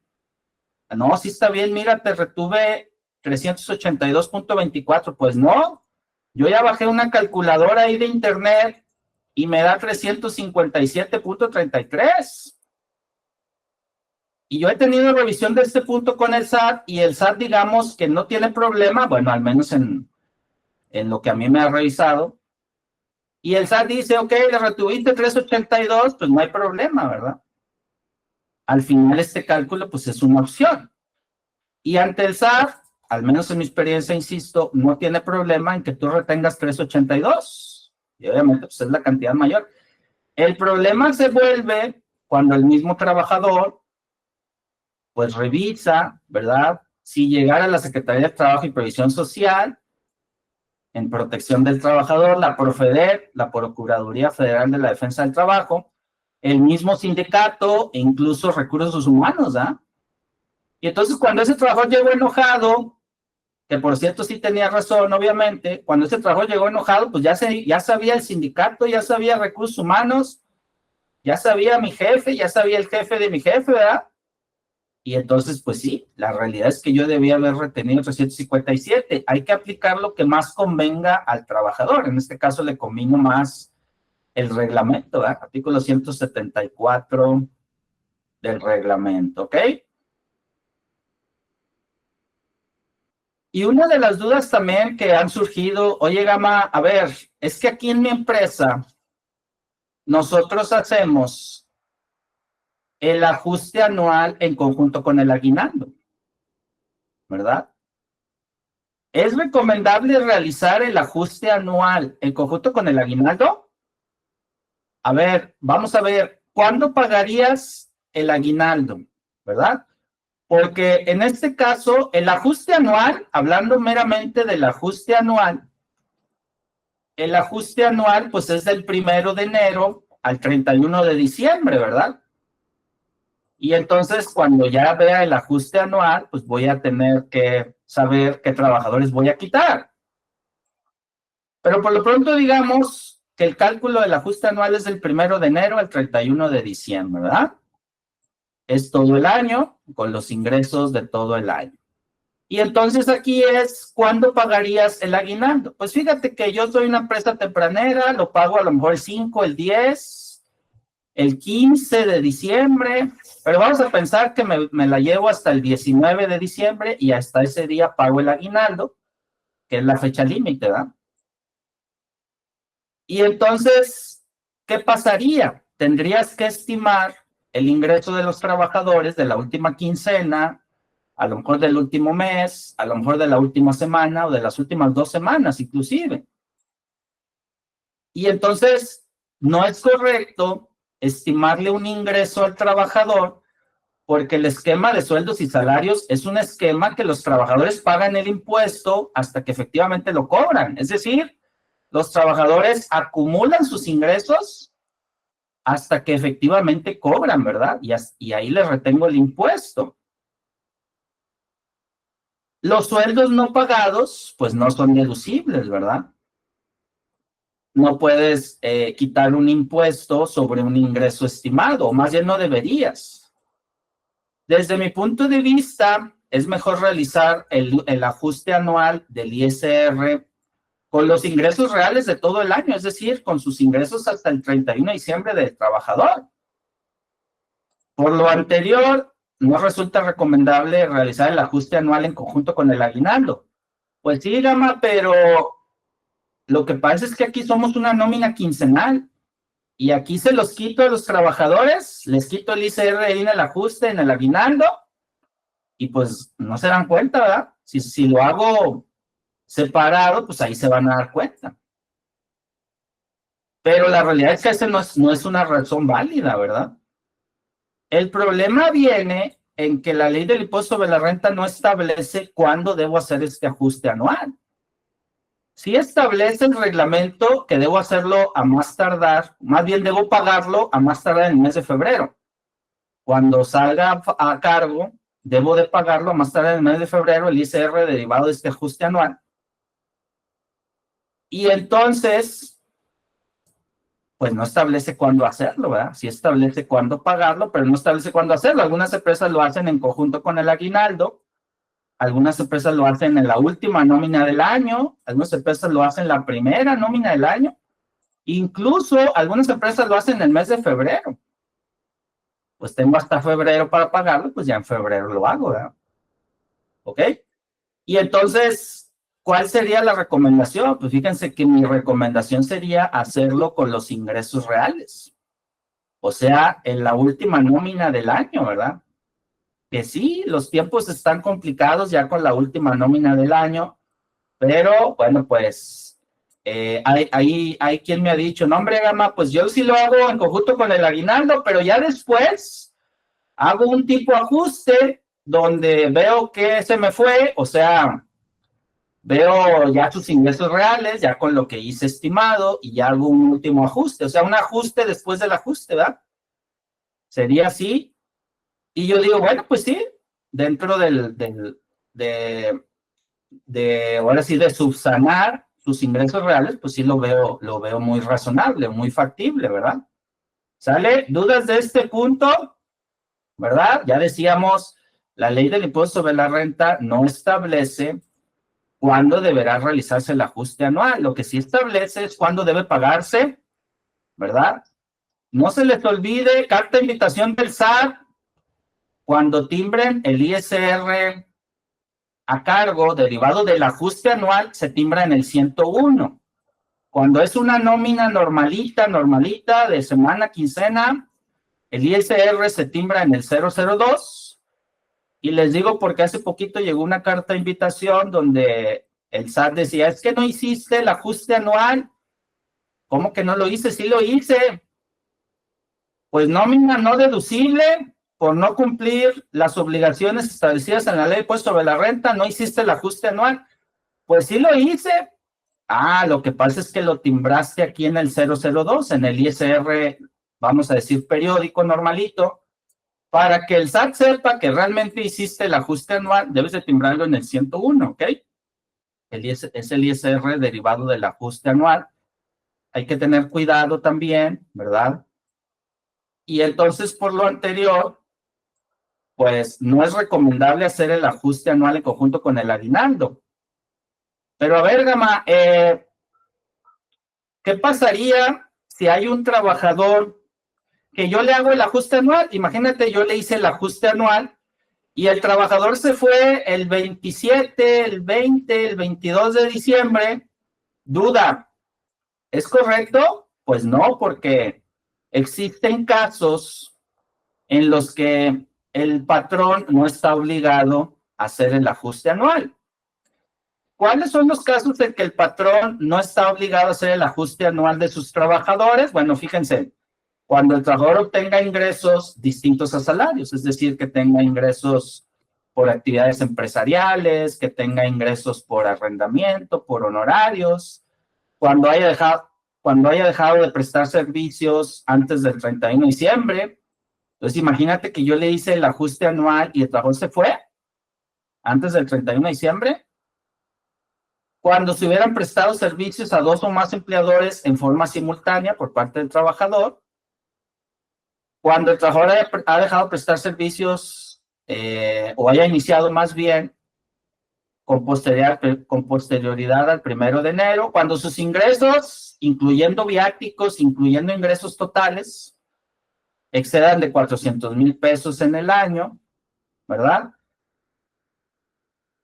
No, sí está bien, mira, te retuve 382.24. Pues no, yo ya bajé una calculadora ahí de internet y me da 357.33. Y yo he tenido revisión de este punto con el SAT y el SAT, digamos que no tiene problema, bueno, al menos en lo que a mí me ha revisado. Y el SAT dice, ok, le retuviste 382, pues no hay problema, ¿verdad? Al final este cálculo pues es una opción. Y ante el SAT, al menos en mi experiencia, insisto, no tiene problema en que tú retengas 382. Y obviamente pues es la cantidad mayor. El problema se vuelve cuando el mismo trabajador pues revisa, ¿verdad? Si llegara a la Secretaría de Trabajo y Previsión Social, en protección del trabajador, la PROFEDER, la Procuraduría Federal de la Defensa del Trabajo, el mismo sindicato e incluso recursos humanos, ¿ah? Y entonces cuando ese trabajador llegó enojado, que por cierto sí tenía razón, obviamente, cuando ese trabajador llegó enojado, pues ya sabía el sindicato, ya sabía recursos humanos, ya sabía mi jefe, ya sabía el jefe de mi jefe, ¿verdad? Y entonces, pues sí, la realidad es que yo debía haber retenido 357. Hay que aplicar lo que más convenga al trabajador. En este caso le convino más el reglamento, ¿verdad? Artículo 174 del reglamento, ¿ok? Y una de las dudas también que han surgido, oye, Gama, a ver, es que aquí en mi empresa nosotros hacemos el ajuste anual en conjunto con el aguinaldo, ¿verdad? ¿Es recomendable realizar el ajuste anual en conjunto con el aguinaldo? A ver, vamos a ver, ¿cuándo pagarías el aguinaldo? ¿Verdad? Porque en este caso, el ajuste anual, hablando meramente del ajuste anual, el ajuste anual pues es del 1 de enero al 31 de diciembre, ¿verdad? Y entonces cuando ya vea el ajuste anual, pues voy a tener que saber qué trabajadores voy a quitar. Pero por lo pronto digamos que el cálculo del ajuste anual es del 1 de enero al 31 de diciembre, ¿verdad? Es todo el año, con los ingresos de todo el año. Y entonces aquí es, ¿cuándo pagarías el aguinaldo? Pues fíjate que yo soy una empresa tempranera, lo pago a lo mejor el 5, el 10, el 15 de diciembre, pero vamos a pensar que me la llevo hasta el 19 de diciembre y hasta ese día pago el aguinaldo, que es la fecha límite, ¿verdad? Y entonces, ¿qué pasaría? Tendrías que estimar el ingreso de los trabajadores de la última quincena, a lo mejor del último mes, a lo mejor de la última semana o de las últimas 2 semanas inclusive. Y entonces, no es correcto estimarle un ingreso al trabajador porque el esquema de sueldos y salarios es un esquema que los trabajadores pagan el impuesto hasta que efectivamente lo cobran. Es decir, los trabajadores acumulan sus ingresos hasta que efectivamente cobran, ¿verdad? Y ahí les retengo el impuesto. Los sueldos no pagados, pues no son deducibles, ¿verdad? No puedes quitar un impuesto sobre un ingreso estimado, o más bien no deberías. Desde mi punto de vista, es mejor realizar el ajuste anual del ISR con los ingresos reales de todo el año, es decir, con sus ingresos hasta el 31 de diciembre del trabajador. Por lo anterior, no resulta recomendable realizar el ajuste anual en conjunto con el aguinaldo. Pues sí, Gama, pero lo que pasa es que aquí somos una nómina quincenal y aquí se los quito a los trabajadores, les quito el ISR en el ajuste, en el aguinaldo, y pues no se dan cuenta, ¿verdad? Si lo hago separado, pues ahí se van a dar cuenta. Pero la realidad es que ese no es una razón válida, ¿verdad? El problema viene en que la ley del impuesto sobre la renta no establece cuándo debo hacer este ajuste anual. Sí establece el reglamento que debo hacerlo a más tardar, más bien debo pagarlo a más tardar en el mes de febrero. Cuando salga a cargo, debo de pagarlo a más tardar en el mes de febrero, el ISR derivado de este ajuste anual. Y entonces, pues no establece cuándo hacerlo, ¿verdad? Sí establece cuándo pagarlo, pero no establece cuándo hacerlo. Algunas empresas lo hacen en conjunto con el aguinaldo, algunas empresas lo hacen en la última nómina del año, algunas empresas lo hacen en la primera nómina del año, incluso algunas empresas lo hacen en el mes de febrero. Pues tengo hasta febrero para pagarlo, pues ya en febrero lo hago, ¿verdad? ¿Ok? Y entonces, ¿cuál sería la recomendación? Pues fíjense que mi recomendación sería hacerlo con los ingresos reales. O sea, en la última nómina del año, ¿verdad? Que sí, los tiempos están complicados ya con la última nómina del año, pero bueno, pues hay quien me ha dicho, no hombre, Gama, pues yo sí lo hago en conjunto con el aguinaldo, pero ya después hago un tipo ajuste donde veo que se me fue, o sea, veo ya sus ingresos reales, ya con lo que hice estimado, y ya hago un último ajuste, o sea, un ajuste después del ajuste, ¿verdad? Sería así. Y yo digo, bueno, pues sí, dentro ahora sí, de subsanar sus ingresos reales, pues sí lo veo muy razonable, muy factible, ¿verdad? ¿Sale? ¿Dudas de este punto? ¿Verdad? Ya decíamos, la ley del impuesto sobre la renta no establece cuándo deberá realizarse el ajuste anual. Lo que sí establece es cuándo debe pagarse, ¿verdad? No se les olvide, carta de invitación del SAT, cuando timbren el ISR a cargo derivado del ajuste anual, se timbra en el 101. Cuando es una nómina normalita de semana, quincena, el ISR se timbra en el 002. Y les digo porque hace poquito llegó una carta de invitación donde el SAT decía, es que no hiciste el ajuste anual. ¿Cómo que no lo hice? Sí lo hice. Pues nómina no deducible por no cumplir las obligaciones establecidas en la ley de impuesto sobre la renta, no hiciste el ajuste anual. Pues sí lo hice. Lo que pasa es que lo timbraste aquí en el 002, en el ISR, vamos a decir periódico normalito. Para que el SAT sepa que realmente hiciste el ajuste anual, debes de timbrarlo en el 101, ¿ok? Es el ISR derivado del ajuste anual. Hay que tener cuidado también, ¿verdad? Y entonces, por lo anterior, pues no es recomendable hacer el ajuste anual en conjunto con el aguinaldo. Pero a ver, Gama, ¿qué pasaría si hay un trabajador que yo le hago el ajuste anual? Imagínate, yo le hice el ajuste anual y el trabajador se fue el 27, el 20, el 22 de diciembre. Duda, ¿es correcto? Pues no, porque existen casos en los que el patrón no está obligado a hacer el ajuste anual. ¿Cuáles son los casos en que el patrón no está obligado a hacer el ajuste anual de sus trabajadores? Bueno, fíjense, cuando el trabajador obtenga ingresos distintos a salarios, es decir, que tenga ingresos por actividades empresariales, que tenga ingresos por arrendamiento, por honorarios, cuando haya dejado de prestar servicios antes del 31 de diciembre. Entonces, imagínate que yo le hice el ajuste anual y el trabajador se fue antes del 31 de diciembre. Cuando se hubieran prestado servicios a 2 o más empleadores en forma simultánea por parte del trabajador. Cuando el trabajador ha dejado de prestar servicios o haya iniciado más bien con posterioridad al 1 de enero. Cuando sus ingresos, incluyendo viáticos, incluyendo ingresos totales, excedan de 400,000 pesos en el año, ¿verdad?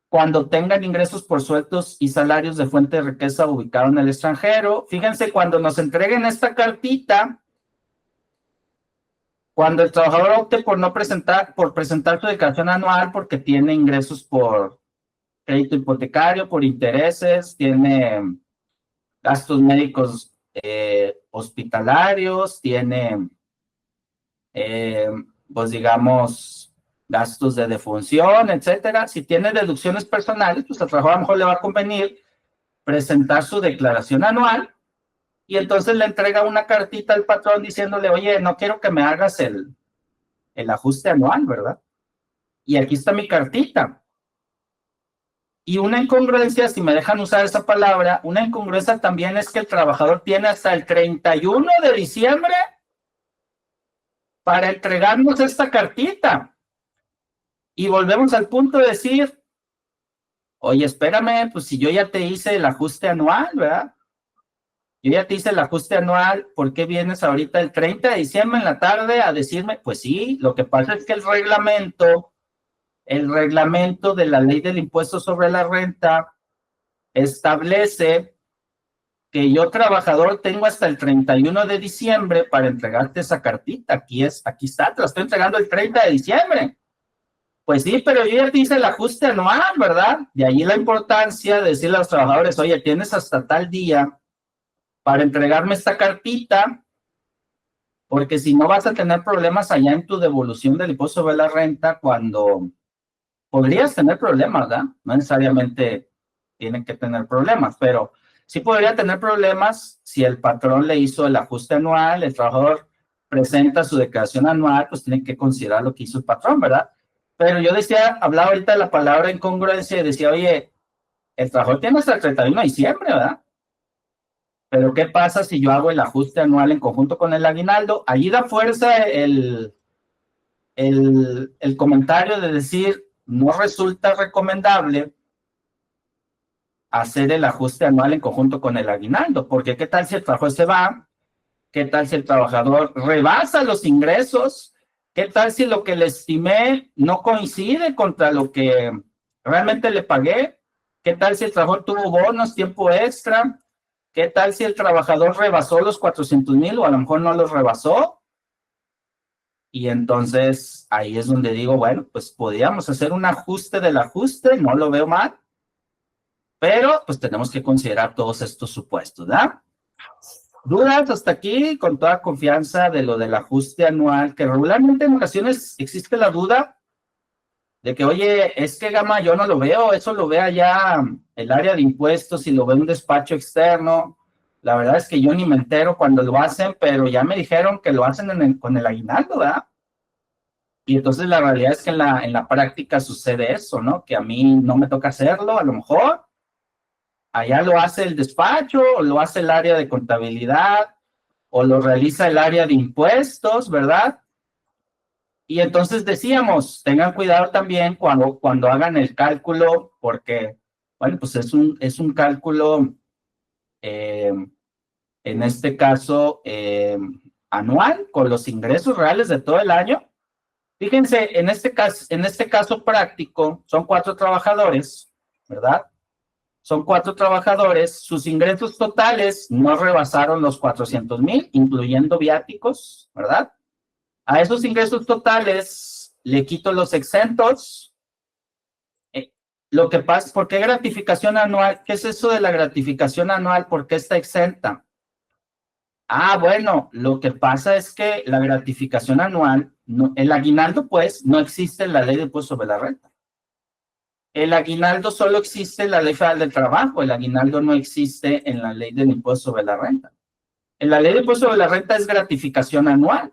Cuando tengan ingresos por sueldos y salarios de fuente de riqueza ubicado en el extranjero. Fíjense, cuando nos entreguen esta cartita, cuando el trabajador opte por presentar su declaración anual porque tiene ingresos por crédito hipotecario, por intereses, tiene gastos médicos hospitalarios, tiene, pues digamos, gastos de defunción, etcétera. Si tiene deducciones personales, pues al trabajador a lo mejor le va a convenir presentar su declaración anual y entonces le entrega una cartita al patrón diciéndole, oye, no quiero que me hagas el ajuste anual, ¿verdad? Y aquí está mi cartita. Y una incongruencia, si me dejan usar esa palabra, una incongruencia también es que el trabajador tiene hasta el 31 de diciembre para entregarnos esta cartita. Y volvemos al punto de decir, oye, espérame, pues si yo ya te hice el ajuste anual, ¿verdad? Yo ya te hice el ajuste anual, ¿por qué vienes ahorita el 30 de diciembre en la tarde a decirme? Pues sí, lo que pasa es que el reglamento de la ley del impuesto sobre la renta establece que yo, trabajador, tengo hasta el 31 de diciembre para entregarte esa cartita. Aquí está, te la estoy entregando el 30 de diciembre. Pues sí, pero yo ya te hice el ajuste anual, ¿verdad? De ahí la importancia de decirle a los trabajadores, oye, tienes hasta tal día para entregarme esta cartita, porque si no vas a tener problemas allá en tu devolución del impuesto sobre la renta cuando podrías tener problemas, ¿verdad? No necesariamente tienen que tener problemas, pero sí podría tener problemas si el patrón le hizo el ajuste anual, el trabajador presenta su declaración anual, pues tiene que considerar lo que hizo el patrón, ¿verdad? Pero yo hablaba ahorita de la palabra incongruencia y decía, oye, el trabajador tiene hasta el 31 de diciembre, ¿verdad? Pero ¿qué pasa si yo hago el ajuste anual en conjunto con el aguinaldo? Allí da fuerza el comentario de decir, no resulta recomendable hacer el ajuste anual en conjunto con el aguinaldo, porque ¿qué tal si el trabajador se va? ¿Qué tal si el trabajador rebasa los ingresos? ¿Qué tal si lo que le estimé no coincide contra lo que realmente le pagué? ¿Qué tal si el trabajador tuvo bonos, tiempo extra? ¿Qué tal si el trabajador rebasó los 400,000 o a lo mejor no los rebasó? Y entonces ahí es donde digo, bueno, pues podríamos hacer un ajuste del ajuste, no lo veo mal, pero pues tenemos que considerar todos estos supuestos, ¿verdad? ¿Dudas hasta aquí? Con toda confianza de lo del ajuste anual, que regularmente en ocasiones existe la duda de que, oye, es que Gama yo no lo veo, eso lo vea ya el área de impuestos y lo ve un despacho externo. La verdad es que yo ni me entero cuando lo hacen, pero ya me dijeron que lo hacen con el aguinaldo, ¿verdad? Y entonces la realidad es que en la práctica sucede eso, ¿no? Que a mí no me toca hacerlo, a lo mejor. Allá lo hace el despacho, o lo hace el área de contabilidad, o lo realiza el área de impuestos, ¿verdad? Y entonces decíamos, tengan cuidado también cuando hagan el cálculo, porque, bueno, pues es un cálculo, en este caso, anual, con los ingresos reales de todo el año. Fíjense, en este caso práctico, son 4 trabajadores, ¿verdad? Son 4 trabajadores, sus ingresos totales no rebasaron los 400,000, incluyendo viáticos, ¿verdad? A esos ingresos totales le quito los exentos. Lo que pasa, ¿por qué gratificación anual? ¿Qué es eso de la gratificación anual? ¿Por qué está exenta? Ah, bueno, lo que pasa es que la gratificación anual, el aguinaldo, pues, no existe en la ley de impuesto sobre la renta. El aguinaldo solo existe en la ley federal del trabajo, el aguinaldo no existe en la ley del impuesto sobre la renta. En la ley del impuesto sobre la renta es gratificación anual,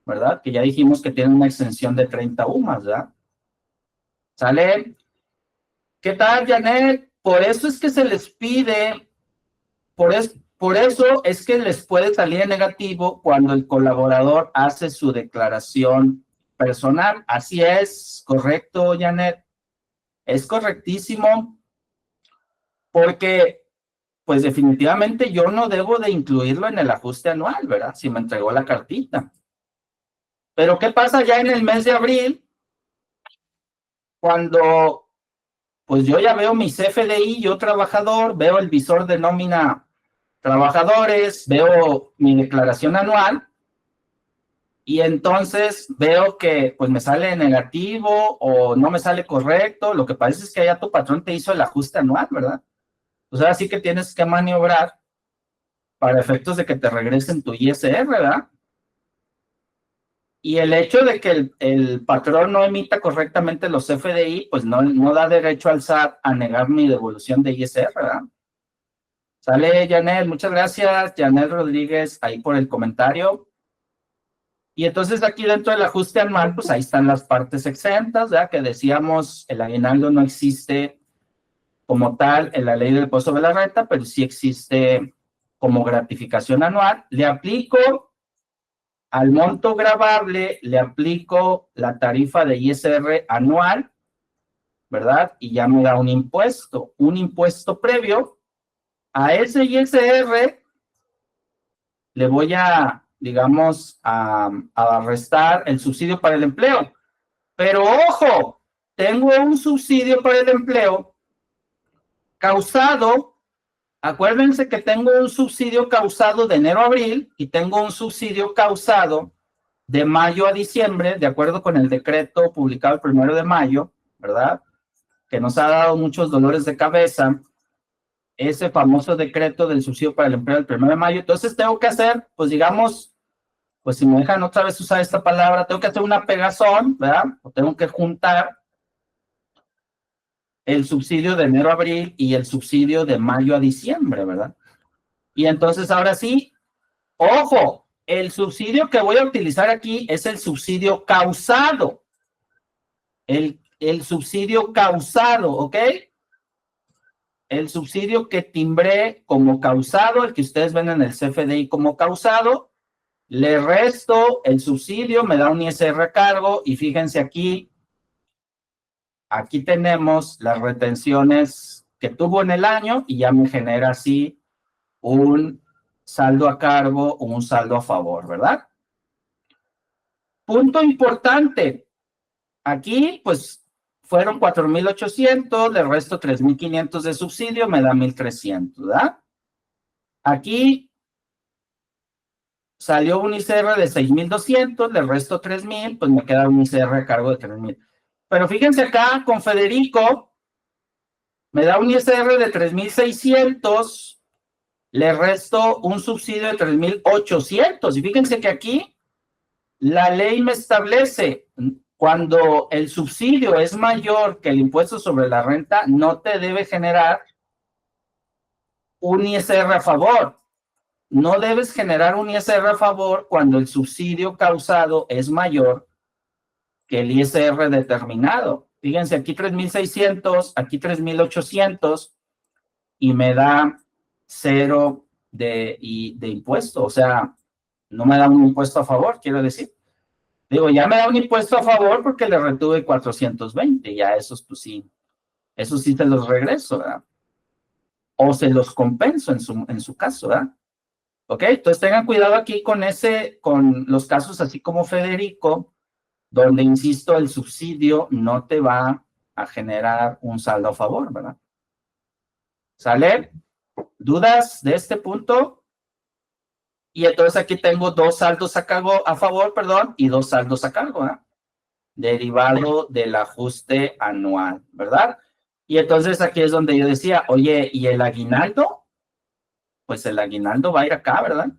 ¿verdad? Que ya dijimos que tiene una exención de 30 UMAS, ¿verdad? ¿Sale? ¿Qué tal, Janet? Por eso es que se les pide, por eso es que les puede salir en negativo cuando el colaborador hace su declaración personal. Así es, correcto, Janet. Es correctísimo, porque pues definitivamente yo no debo de incluirlo en el ajuste anual, ¿verdad? Si me entregó la cartita. Pero ¿qué pasa ya en el mes de abril? Cuando pues yo ya veo mi CFDI, yo trabajador, veo el visor de nómina trabajadores, veo mi declaración anual y entonces veo que pues me sale negativo o no me sale correcto. Lo que parece es que ya tu patrón te hizo el ajuste anual, ¿verdad? O sea, sí que tienes que maniobrar para efectos de que te regresen tu ISR, ¿verdad? Y el hecho de que el patrón no emita correctamente los CFDI, pues no da derecho al SAT a negar mi devolución de ISR, ¿verdad? Sale, Janet, muchas gracias, Janet Rodríguez, ahí por el comentario. Y entonces aquí dentro del ajuste anual, pues ahí están las partes exentas, ¿verdad? Que decíamos, el aguinaldo no existe como tal en la ley del impuesto sobre la renta, pero sí existe como gratificación anual. Le aplico al monto gravable, le aplico la tarifa de ISR anual, ¿verdad? Y ya me da un impuesto previo. A ese ISR le voy a, digamos, a restar el subsidio para el empleo. Pero ojo, tengo un subsidio para el empleo causado. Acuérdense que tengo un subsidio causado de enero a abril y tengo un subsidio causado de mayo a diciembre, de acuerdo con el decreto publicado el 1 de mayo, ¿verdad? Que nos ha dado muchos dolores de cabeza, ese famoso decreto del subsidio para el empleo del 1 de mayo. Entonces tengo que hacer, pues digamos, pues si me dejan otra vez usar esta palabra, tengo que hacer una pegazón, ¿verdad? O tengo que juntar el subsidio de enero a abril y el subsidio de mayo a diciembre, ¿verdad? Y entonces ahora sí, ojo, el subsidio que voy a utilizar aquí es el subsidio causado. El subsidio causado, ¿ok? El subsidio que timbré como causado, el que ustedes ven en el CFDI como causado, le resto el subsidio, me da un ISR a cargo y fíjense aquí tenemos las retenciones que tuvo en el año y ya me genera así un saldo a cargo o un saldo a favor, ¿verdad? Punto importante. Aquí, pues, fueron 4,800, le resto 3,500 de subsidio, me da 1,300, ¿verdad? Aquí salió un ICR de 6,200, le resto 3,000, pues me queda un ICR a cargo de 3,000. Pero fíjense acá, con Federico, me da un ISR de 3,600 le resto un subsidio de 3,800. Y fíjense que aquí la ley me establece, cuando el subsidio es mayor que el impuesto sobre la renta, no te debe generar un ISR a favor. No debes generar un ISR a favor cuando el subsidio causado es mayor que el ISR determinado. Fíjense, aquí 3,600, aquí 3,800 y me da 0 de impuesto. O sea, no me da un impuesto a favor, quiero decir. Digo, ya me da un impuesto a favor porque le retuve 420. Ya esos, pues sí, eso sí te los regreso, ¿verdad? O se los compenso en su caso, ¿verdad? Ok, entonces tengan cuidado aquí con los casos así como Federico, donde, insisto, el subsidio no te va a generar un saldo a favor, ¿verdad? ¿Sale? ¿Dudas de este punto? Y entonces aquí tengo 2 saldos a favor, y 2 saldos a cargo, ¿verdad? Derivado del ajuste anual, ¿verdad? Y entonces aquí es donde yo decía, oye, ¿y el aguinaldo? Pues el aguinaldo va a ir acá, ¿verdad?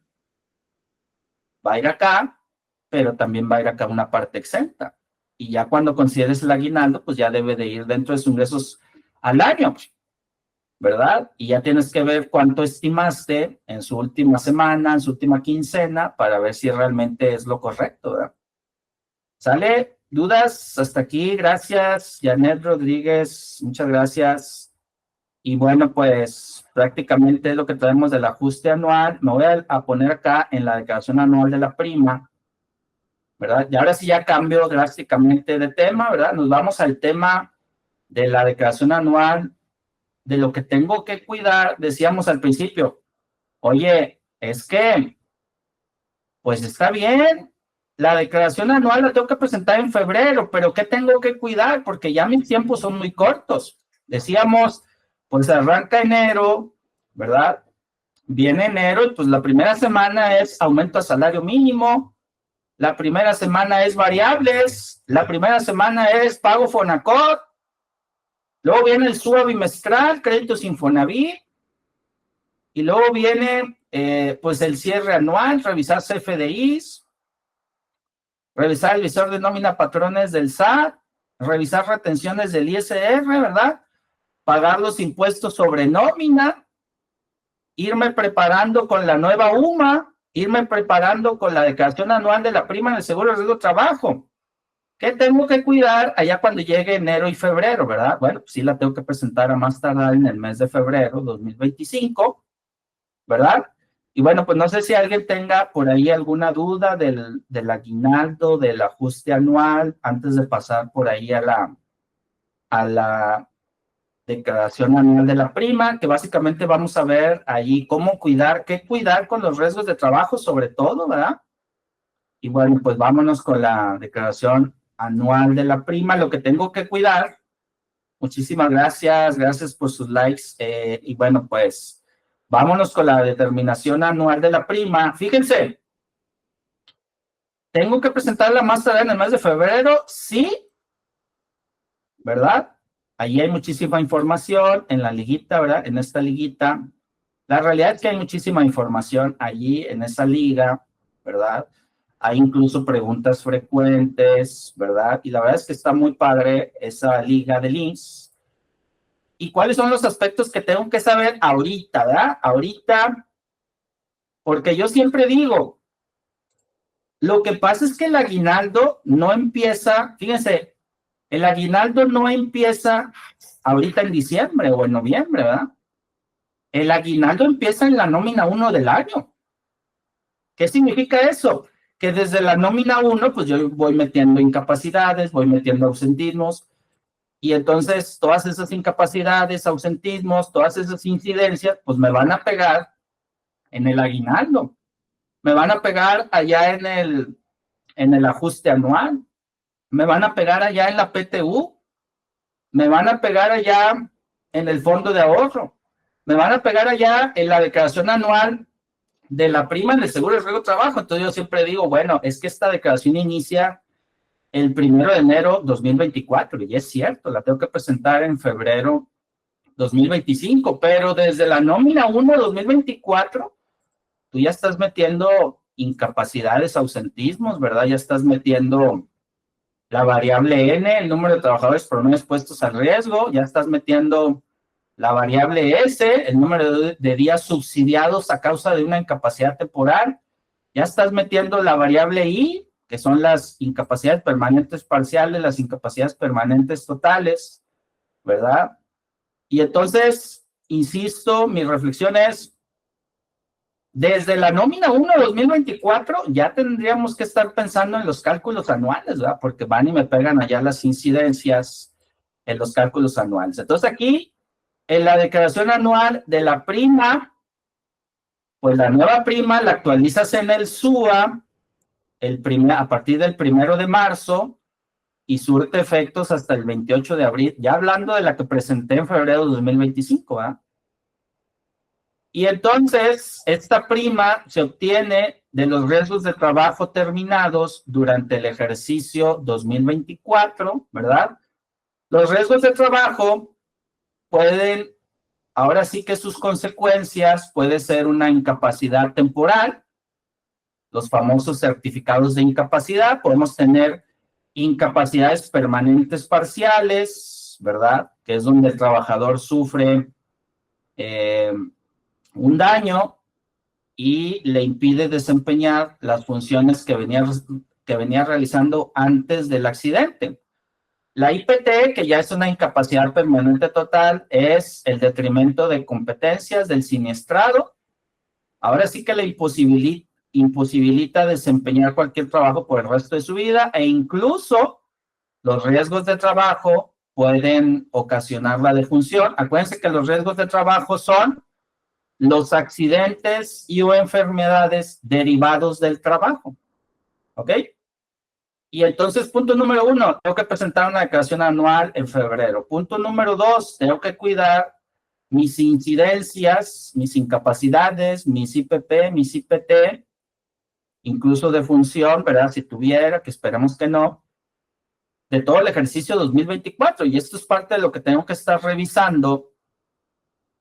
Va a ir acá, pero también va a ir acá una parte exenta. Y ya cuando consideres el aguinaldo, pues ya debe de ir dentro de sus ingresos al año, ¿verdad? Y ya tienes que ver cuánto estimaste en su última semana, en su última quincena, para ver si realmente es lo correcto, ¿verdad? ¿Sale? ¿Dudas? Hasta aquí, gracias. Janet Rodríguez, muchas gracias. Y bueno, pues prácticamente es lo que traemos del ajuste anual. Me voy a poner acá en la declaración anual de la prima, ¿verdad? Y ahora sí ya cambio drásticamente de tema, ¿verdad? Nos vamos al tema de la declaración anual, de lo que tengo que cuidar. Decíamos al principio, oye, es que, pues está bien, la declaración anual la tengo que presentar en febrero, pero ¿qué tengo que cuidar? Porque ya mis tiempos son muy cortos. Decíamos, pues arranca enero, ¿verdad? Viene enero y pues la primera semana es aumento a salario mínimo, la primera semana es variables, la primera semana es pago Fonacot, luego viene el SUA bimestral, créditos Infonavit, y luego viene pues el cierre anual, revisar CFDIs, revisar el visor de nómina patrones del SAT, revisar retenciones del ISR, ¿verdad? Pagar los impuestos sobre nómina, irme preparando con la nueva UMA, irme preparando con la declaración anual de la prima en el seguro de riesgo de trabajo. ¿Qué tengo que cuidar allá cuando llegue enero y febrero, verdad? Bueno, pues sí la tengo que presentar a más tardar en el mes de febrero 2025, ¿verdad? Y bueno, pues no sé si alguien tenga por ahí alguna duda del aguinaldo, del ajuste anual, antes de pasar por ahí a la declaración anual de la prima, que básicamente vamos a ver ahí cómo cuidar, qué cuidar con los riesgos de trabajo sobre todo, ¿verdad? Y bueno, pues vámonos con la declaración anual de la prima, lo que tengo que cuidar. Muchísimas gracias por sus likes. Y bueno, pues vámonos con la determinación anual de la prima. Fíjense, ¿tengo que presentarla más tarde en el mes de febrero? Sí, ¿verdad? Allí hay muchísima información en la liguita, ¿verdad? En esta liguita. La realidad es que hay muchísima información allí en esa liga, ¿verdad? Hay incluso preguntas frecuentes, ¿verdad? Y la verdad es que está muy padre esa liga de links. ¿Y cuáles son los aspectos que tengo que saber ahorita, verdad? Ahorita, porque yo siempre digo, lo que pasa es que el aguinaldo no empieza, fíjense, el aguinaldo no empieza ahorita en diciembre o en noviembre, ¿verdad? El aguinaldo empieza en la nómina 1 del año. ¿Qué significa eso? Que desde la nómina 1, pues yo voy metiendo incapacidades, voy metiendo ausentismos, y entonces todas esas incapacidades, ausentismos, todas esas incidencias, pues me van a pegar en el aguinaldo. Me van a pegar allá en el ajuste anual. Me van a pegar allá en la PTU. Me van a pegar allá en el fondo de ahorro. Me van a pegar allá en la declaración anual de la prima en el seguro de riesgo de trabajo. Entonces yo siempre digo, bueno, es que esta declaración inicia el 1 de enero 2024, y es cierto, la tengo que presentar en febrero 2025, pero desde la nómina 1 2024, tú ya estás metiendo incapacidades, ausentismos, ¿verdad? Ya estás metiendo la variable N, el número de trabajadores por no expuestos al riesgo, ya estás metiendo la variable S, el número de días subsidiados a causa de una incapacidad temporal, ya estás metiendo la variable I, que son las incapacidades permanentes parciales, las incapacidades permanentes totales, ¿verdad? Y entonces, insisto, mi reflexión es, desde la nómina 1 2024 ya tendríamos que estar pensando en los cálculos anuales, ¿verdad? Porque van y me pegan allá las incidencias en los cálculos anuales. Entonces aquí, en la declaración anual de la prima, pues la nueva prima la actualizas en el SUA a partir del 1 de marzo y surte efectos hasta el 28 de abril, ya hablando de la que presenté en febrero de 2025, ¿verdad? Y entonces, esta prima se obtiene de los riesgos de trabajo terminados durante el ejercicio 2024, ¿verdad? Los riesgos de trabajo pueden, ahora sí que sus consecuencias puede ser una incapacidad temporal, los famosos certificados de incapacidad, podemos tener incapacidades permanentes parciales, ¿verdad? Que es donde el trabajador sufre un daño y le impide desempeñar las funciones que venía realizando antes del accidente. La IPT, que ya es una incapacidad permanente total, es el detrimento de competencias del siniestrado. Ahora sí que le imposibilita desempeñar cualquier trabajo por el resto de su vida e incluso los riesgos de trabajo pueden ocasionar la defunción. Acuérdense que los riesgos de trabajo son los accidentes y o enfermedades derivados del trabajo. ¿Ok? Y entonces, punto número 1, tengo que presentar una declaración anual en febrero. Punto número 2, tengo que cuidar mis incidencias, mis incapacidades, mis IPP, mis IPT, incluso de función, ¿verdad? Si tuviera, que esperemos que no, de todo el ejercicio 2024. Y esto es parte de lo que tengo que estar revisando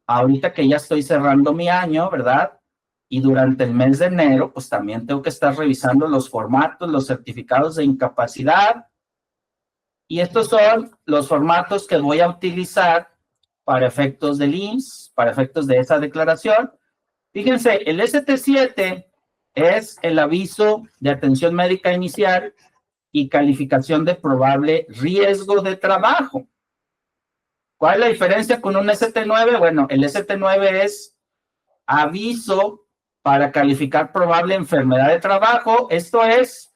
ahorita que ya estoy cerrando mi año, ¿verdad? Y durante el mes de enero, pues también tengo que estar revisando los formatos, los certificados de incapacidad. Y estos son los formatos que voy a utilizar para efectos del IMSS, para efectos de esa declaración. Fíjense, el ST7 es el aviso de atención médica inicial y calificación de probable riesgo de trabajo. ¿Cuál es la diferencia con un ST9? Bueno, el ST9 es aviso para calificar probable enfermedad de trabajo. Esto es,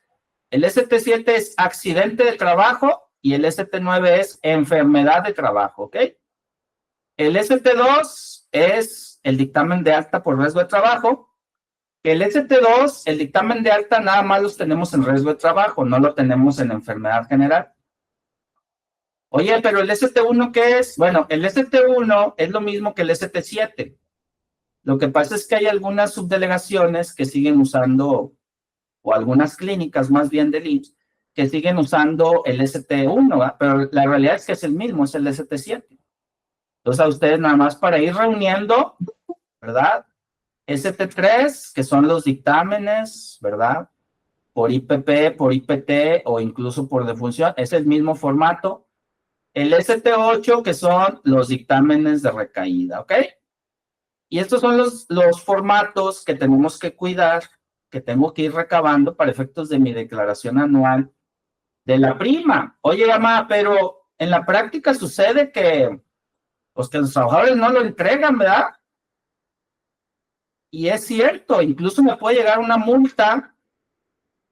el ST7 es accidente de trabajo y el ST9 es enfermedad de trabajo, ¿ok? El ST2 es el dictamen de alta por riesgo de trabajo. El ST2, el dictamen de alta, nada más los tenemos en riesgo de trabajo, no lo tenemos en enfermedad general. Oye, pero el ST1, ¿qué es? Bueno, el ST1 es lo mismo que el ST7. Lo que pasa es que hay algunas subdelegaciones que siguen usando, o algunas clínicas más bien del IMSS, que siguen usando el ST1, ¿verdad? Pero la realidad es que es el mismo, es el ST7. Entonces, a ustedes nada más para ir reuniendo, ¿verdad? ST3, que son los dictámenes, ¿verdad? Por IPP, por IPT o incluso por defunción, es el mismo formato. El ST8, que son los dictámenes de recaída, ¿ok? Y estos son los formatos que tenemos que cuidar, que tengo que ir recabando para efectos de mi declaración anual de la prima. Oye, mamá, pero en la práctica sucede que, pues, que los trabajadores no lo entregan, ¿verdad? Y es cierto, incluso me puede llegar una multa,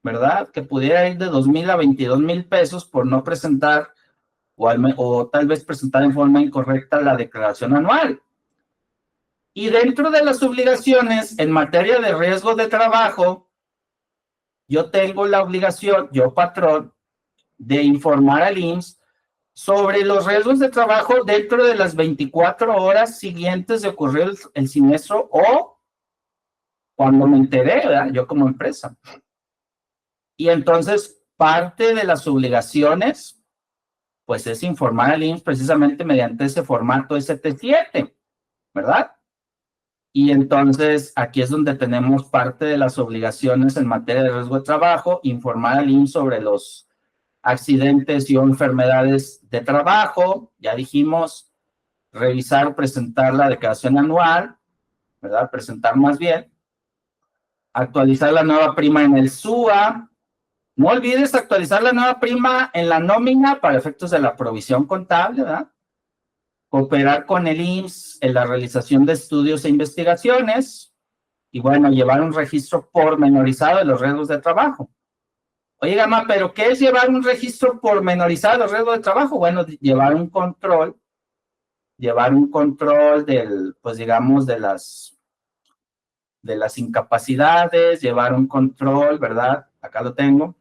¿verdad? Que pudiera ir de 2,000 a 22,000 pesos por no presentar o tal vez presentar en forma incorrecta la declaración anual. Y dentro de las obligaciones en materia de riesgo de trabajo, yo tengo la obligación, yo patrón, de informar al IMSS sobre los riesgos de trabajo dentro de las 24 horas siguientes de ocurrir el siniestro o cuando me enteré, ¿verdad? Yo como empresa. Y entonces, parte de las obligaciones pues es informar al IMSS precisamente mediante ese formato ST7, ¿verdad? Y entonces aquí es donde tenemos parte de las obligaciones en materia de riesgo de trabajo, informar al IMSS sobre los accidentes y o enfermedades de trabajo, ya dijimos, revisar o presentar la declaración anual, ¿verdad? Presentar más bien, actualizar la nueva prima en el SUA. No olvides actualizar la nueva prima en la nómina para efectos de la provisión contable, ¿verdad? Cooperar con el IMSS en la realización de estudios e investigaciones y, bueno, llevar un registro pormenorizado de los riesgos de trabajo. Oye, Gama, ¿pero qué es llevar un registro pormenorizado de los riesgos de trabajo? Bueno, llevar un control del, pues digamos, de las incapacidades, llevar un control, ¿verdad? Acá lo tengo.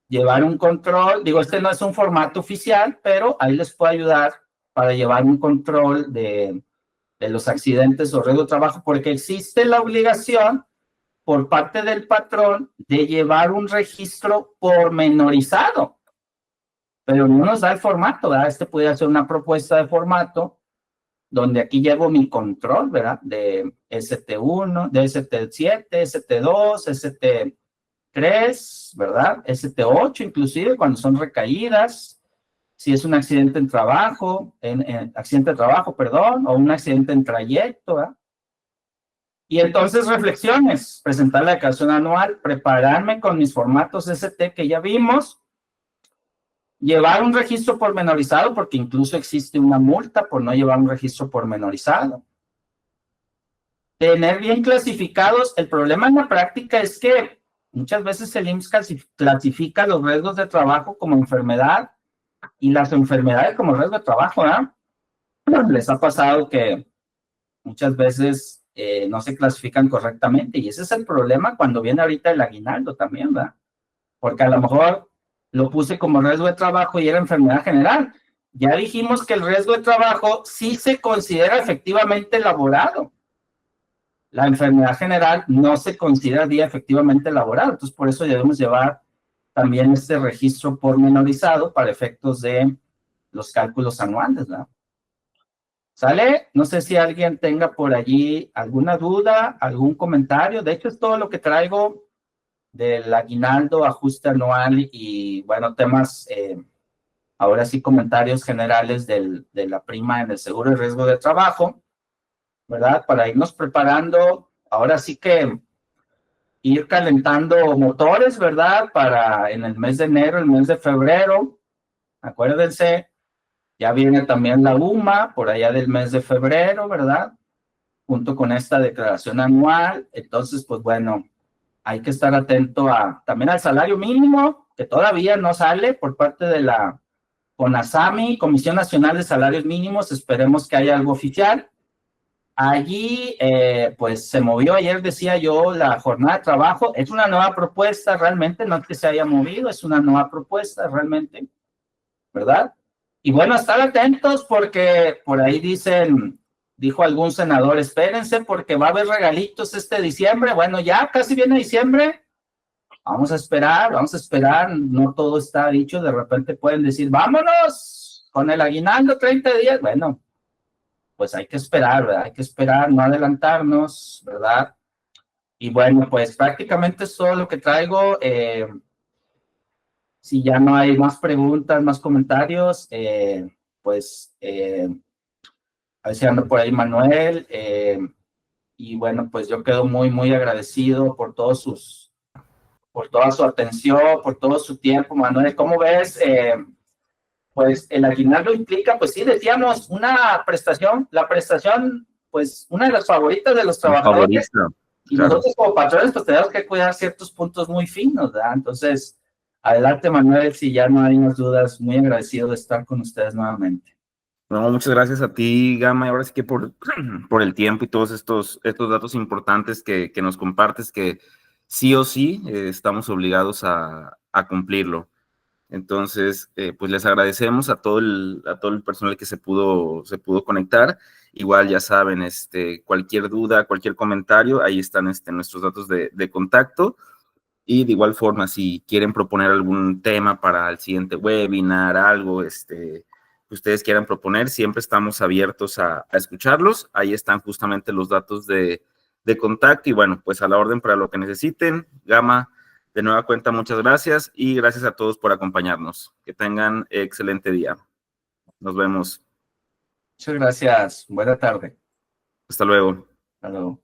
Llevar un control, digo, este no es un formato oficial, pero ahí les puedo ayudar para llevar un control de los accidentes o riesgos de trabajo, porque existe la obligación por parte del patrón de llevar un registro pormenorizado, pero no nos da el formato, ¿verdad? Este puede ser una propuesta de formato donde aquí llevo mi control, ¿verdad? De ST1, de ST7, ST2, ST3, ¿verdad? ST8 inclusive cuando son recaídas, si es un accidente en trabajo, accidente de trabajo, perdón, o un accidente en trayecto, ¿verdad? Y entonces reflexiones, presentar la declaración anual, prepararme con mis formatos ST que ya vimos, llevar un registro pormenorizado, porque incluso existe una multa por no llevar un registro pormenorizado. Tener bien clasificados, el problema en la práctica es que muchas veces el IMSS clasifica los riesgos de trabajo como enfermedad y las enfermedades como riesgo de trabajo, ¿verdad? Les ha pasado que muchas veces no se clasifican correctamente y ese es el problema cuando viene ahorita el aguinaldo también, ¿verdad? Porque a lo mejor lo puse como riesgo de trabajo y era enfermedad general. Ya dijimos que el riesgo de trabajo sí se considera efectivamente elaborado. La enfermedad general no se considera día efectivamente elaborado, entonces por eso debemos llevar también este registro pormenorizado para efectos de los cálculos anuales, ¿verdad? ¿Sale? No sé si alguien tenga por allí alguna duda, algún comentario. De hecho, es todo lo que traigo del aguinaldo, ajuste anual y, bueno, temas, ahora sí, comentarios generales de la prima en el seguro de riesgo de trabajo, ¿verdad? Para irnos preparando, ahora sí que ir calentando motores, ¿verdad? Para en el mes de enero, el mes de febrero, acuérdense, ya viene también la UMA por allá del mes de febrero, ¿verdad? Junto con esta declaración anual. Entonces, pues bueno, hay que estar atento también al salario mínimo, que todavía no sale por parte de la CONASAMI, Comisión Nacional de Salarios Mínimos. Esperemos que haya algo oficial. Allí, pues se movió ayer, decía yo, la jornada de trabajo. Es una nueva propuesta realmente, no es que se haya movido, es una nueva propuesta realmente, ¿verdad? Y bueno, estar atentos porque por ahí dijo algún senador, espérense porque va a haber regalitos este diciembre. Bueno, ya casi viene diciembre. Vamos a esperar. No todo está dicho. De repente pueden decir, vámonos con el aguinaldo 30 días. Bueno, pues hay que esperar, ¿verdad? Hay que esperar, no adelantarnos, ¿verdad? Y bueno, pues prácticamente es todo lo que traigo. Si ya no hay más preguntas, más comentarios, pues a ver si anda por ahí Manuel. Y bueno, pues yo quedo muy, muy agradecido por toda su atención, por todo su tiempo, Manuel. ¿Cómo ves? Pues el aguinaldo implica, pues sí, decíamos, una prestación, la prestación, pues una de las favoritas de los trabajadores. Y claro, nosotros como patrones, pues tenemos que cuidar ciertos puntos muy finos, ¿verdad? Entonces, adelante, Manuel, si ya no hay más dudas, muy agradecido de estar con ustedes nuevamente. No, muchas gracias a ti, Gama, y ahora sí que por el tiempo y todos estos datos importantes que nos compartes, que sí o sí estamos obligados a cumplirlo. Entonces, pues les agradecemos a todo el personal que se pudo conectar. Igual ya saben, cualquier duda, cualquier comentario, ahí están nuestros datos de contacto. Y de igual forma, si quieren proponer algún tema para el siguiente webinar, algo que ustedes quieran proponer, siempre estamos abiertos a escucharlos. Ahí están justamente los datos de contacto y bueno, pues a la orden para lo que necesiten. Gama, de nueva cuenta, muchas gracias y gracias a todos por acompañarnos. Que tengan excelente día. Nos vemos. Muchas gracias. Buena tarde. Hasta luego. Hasta luego.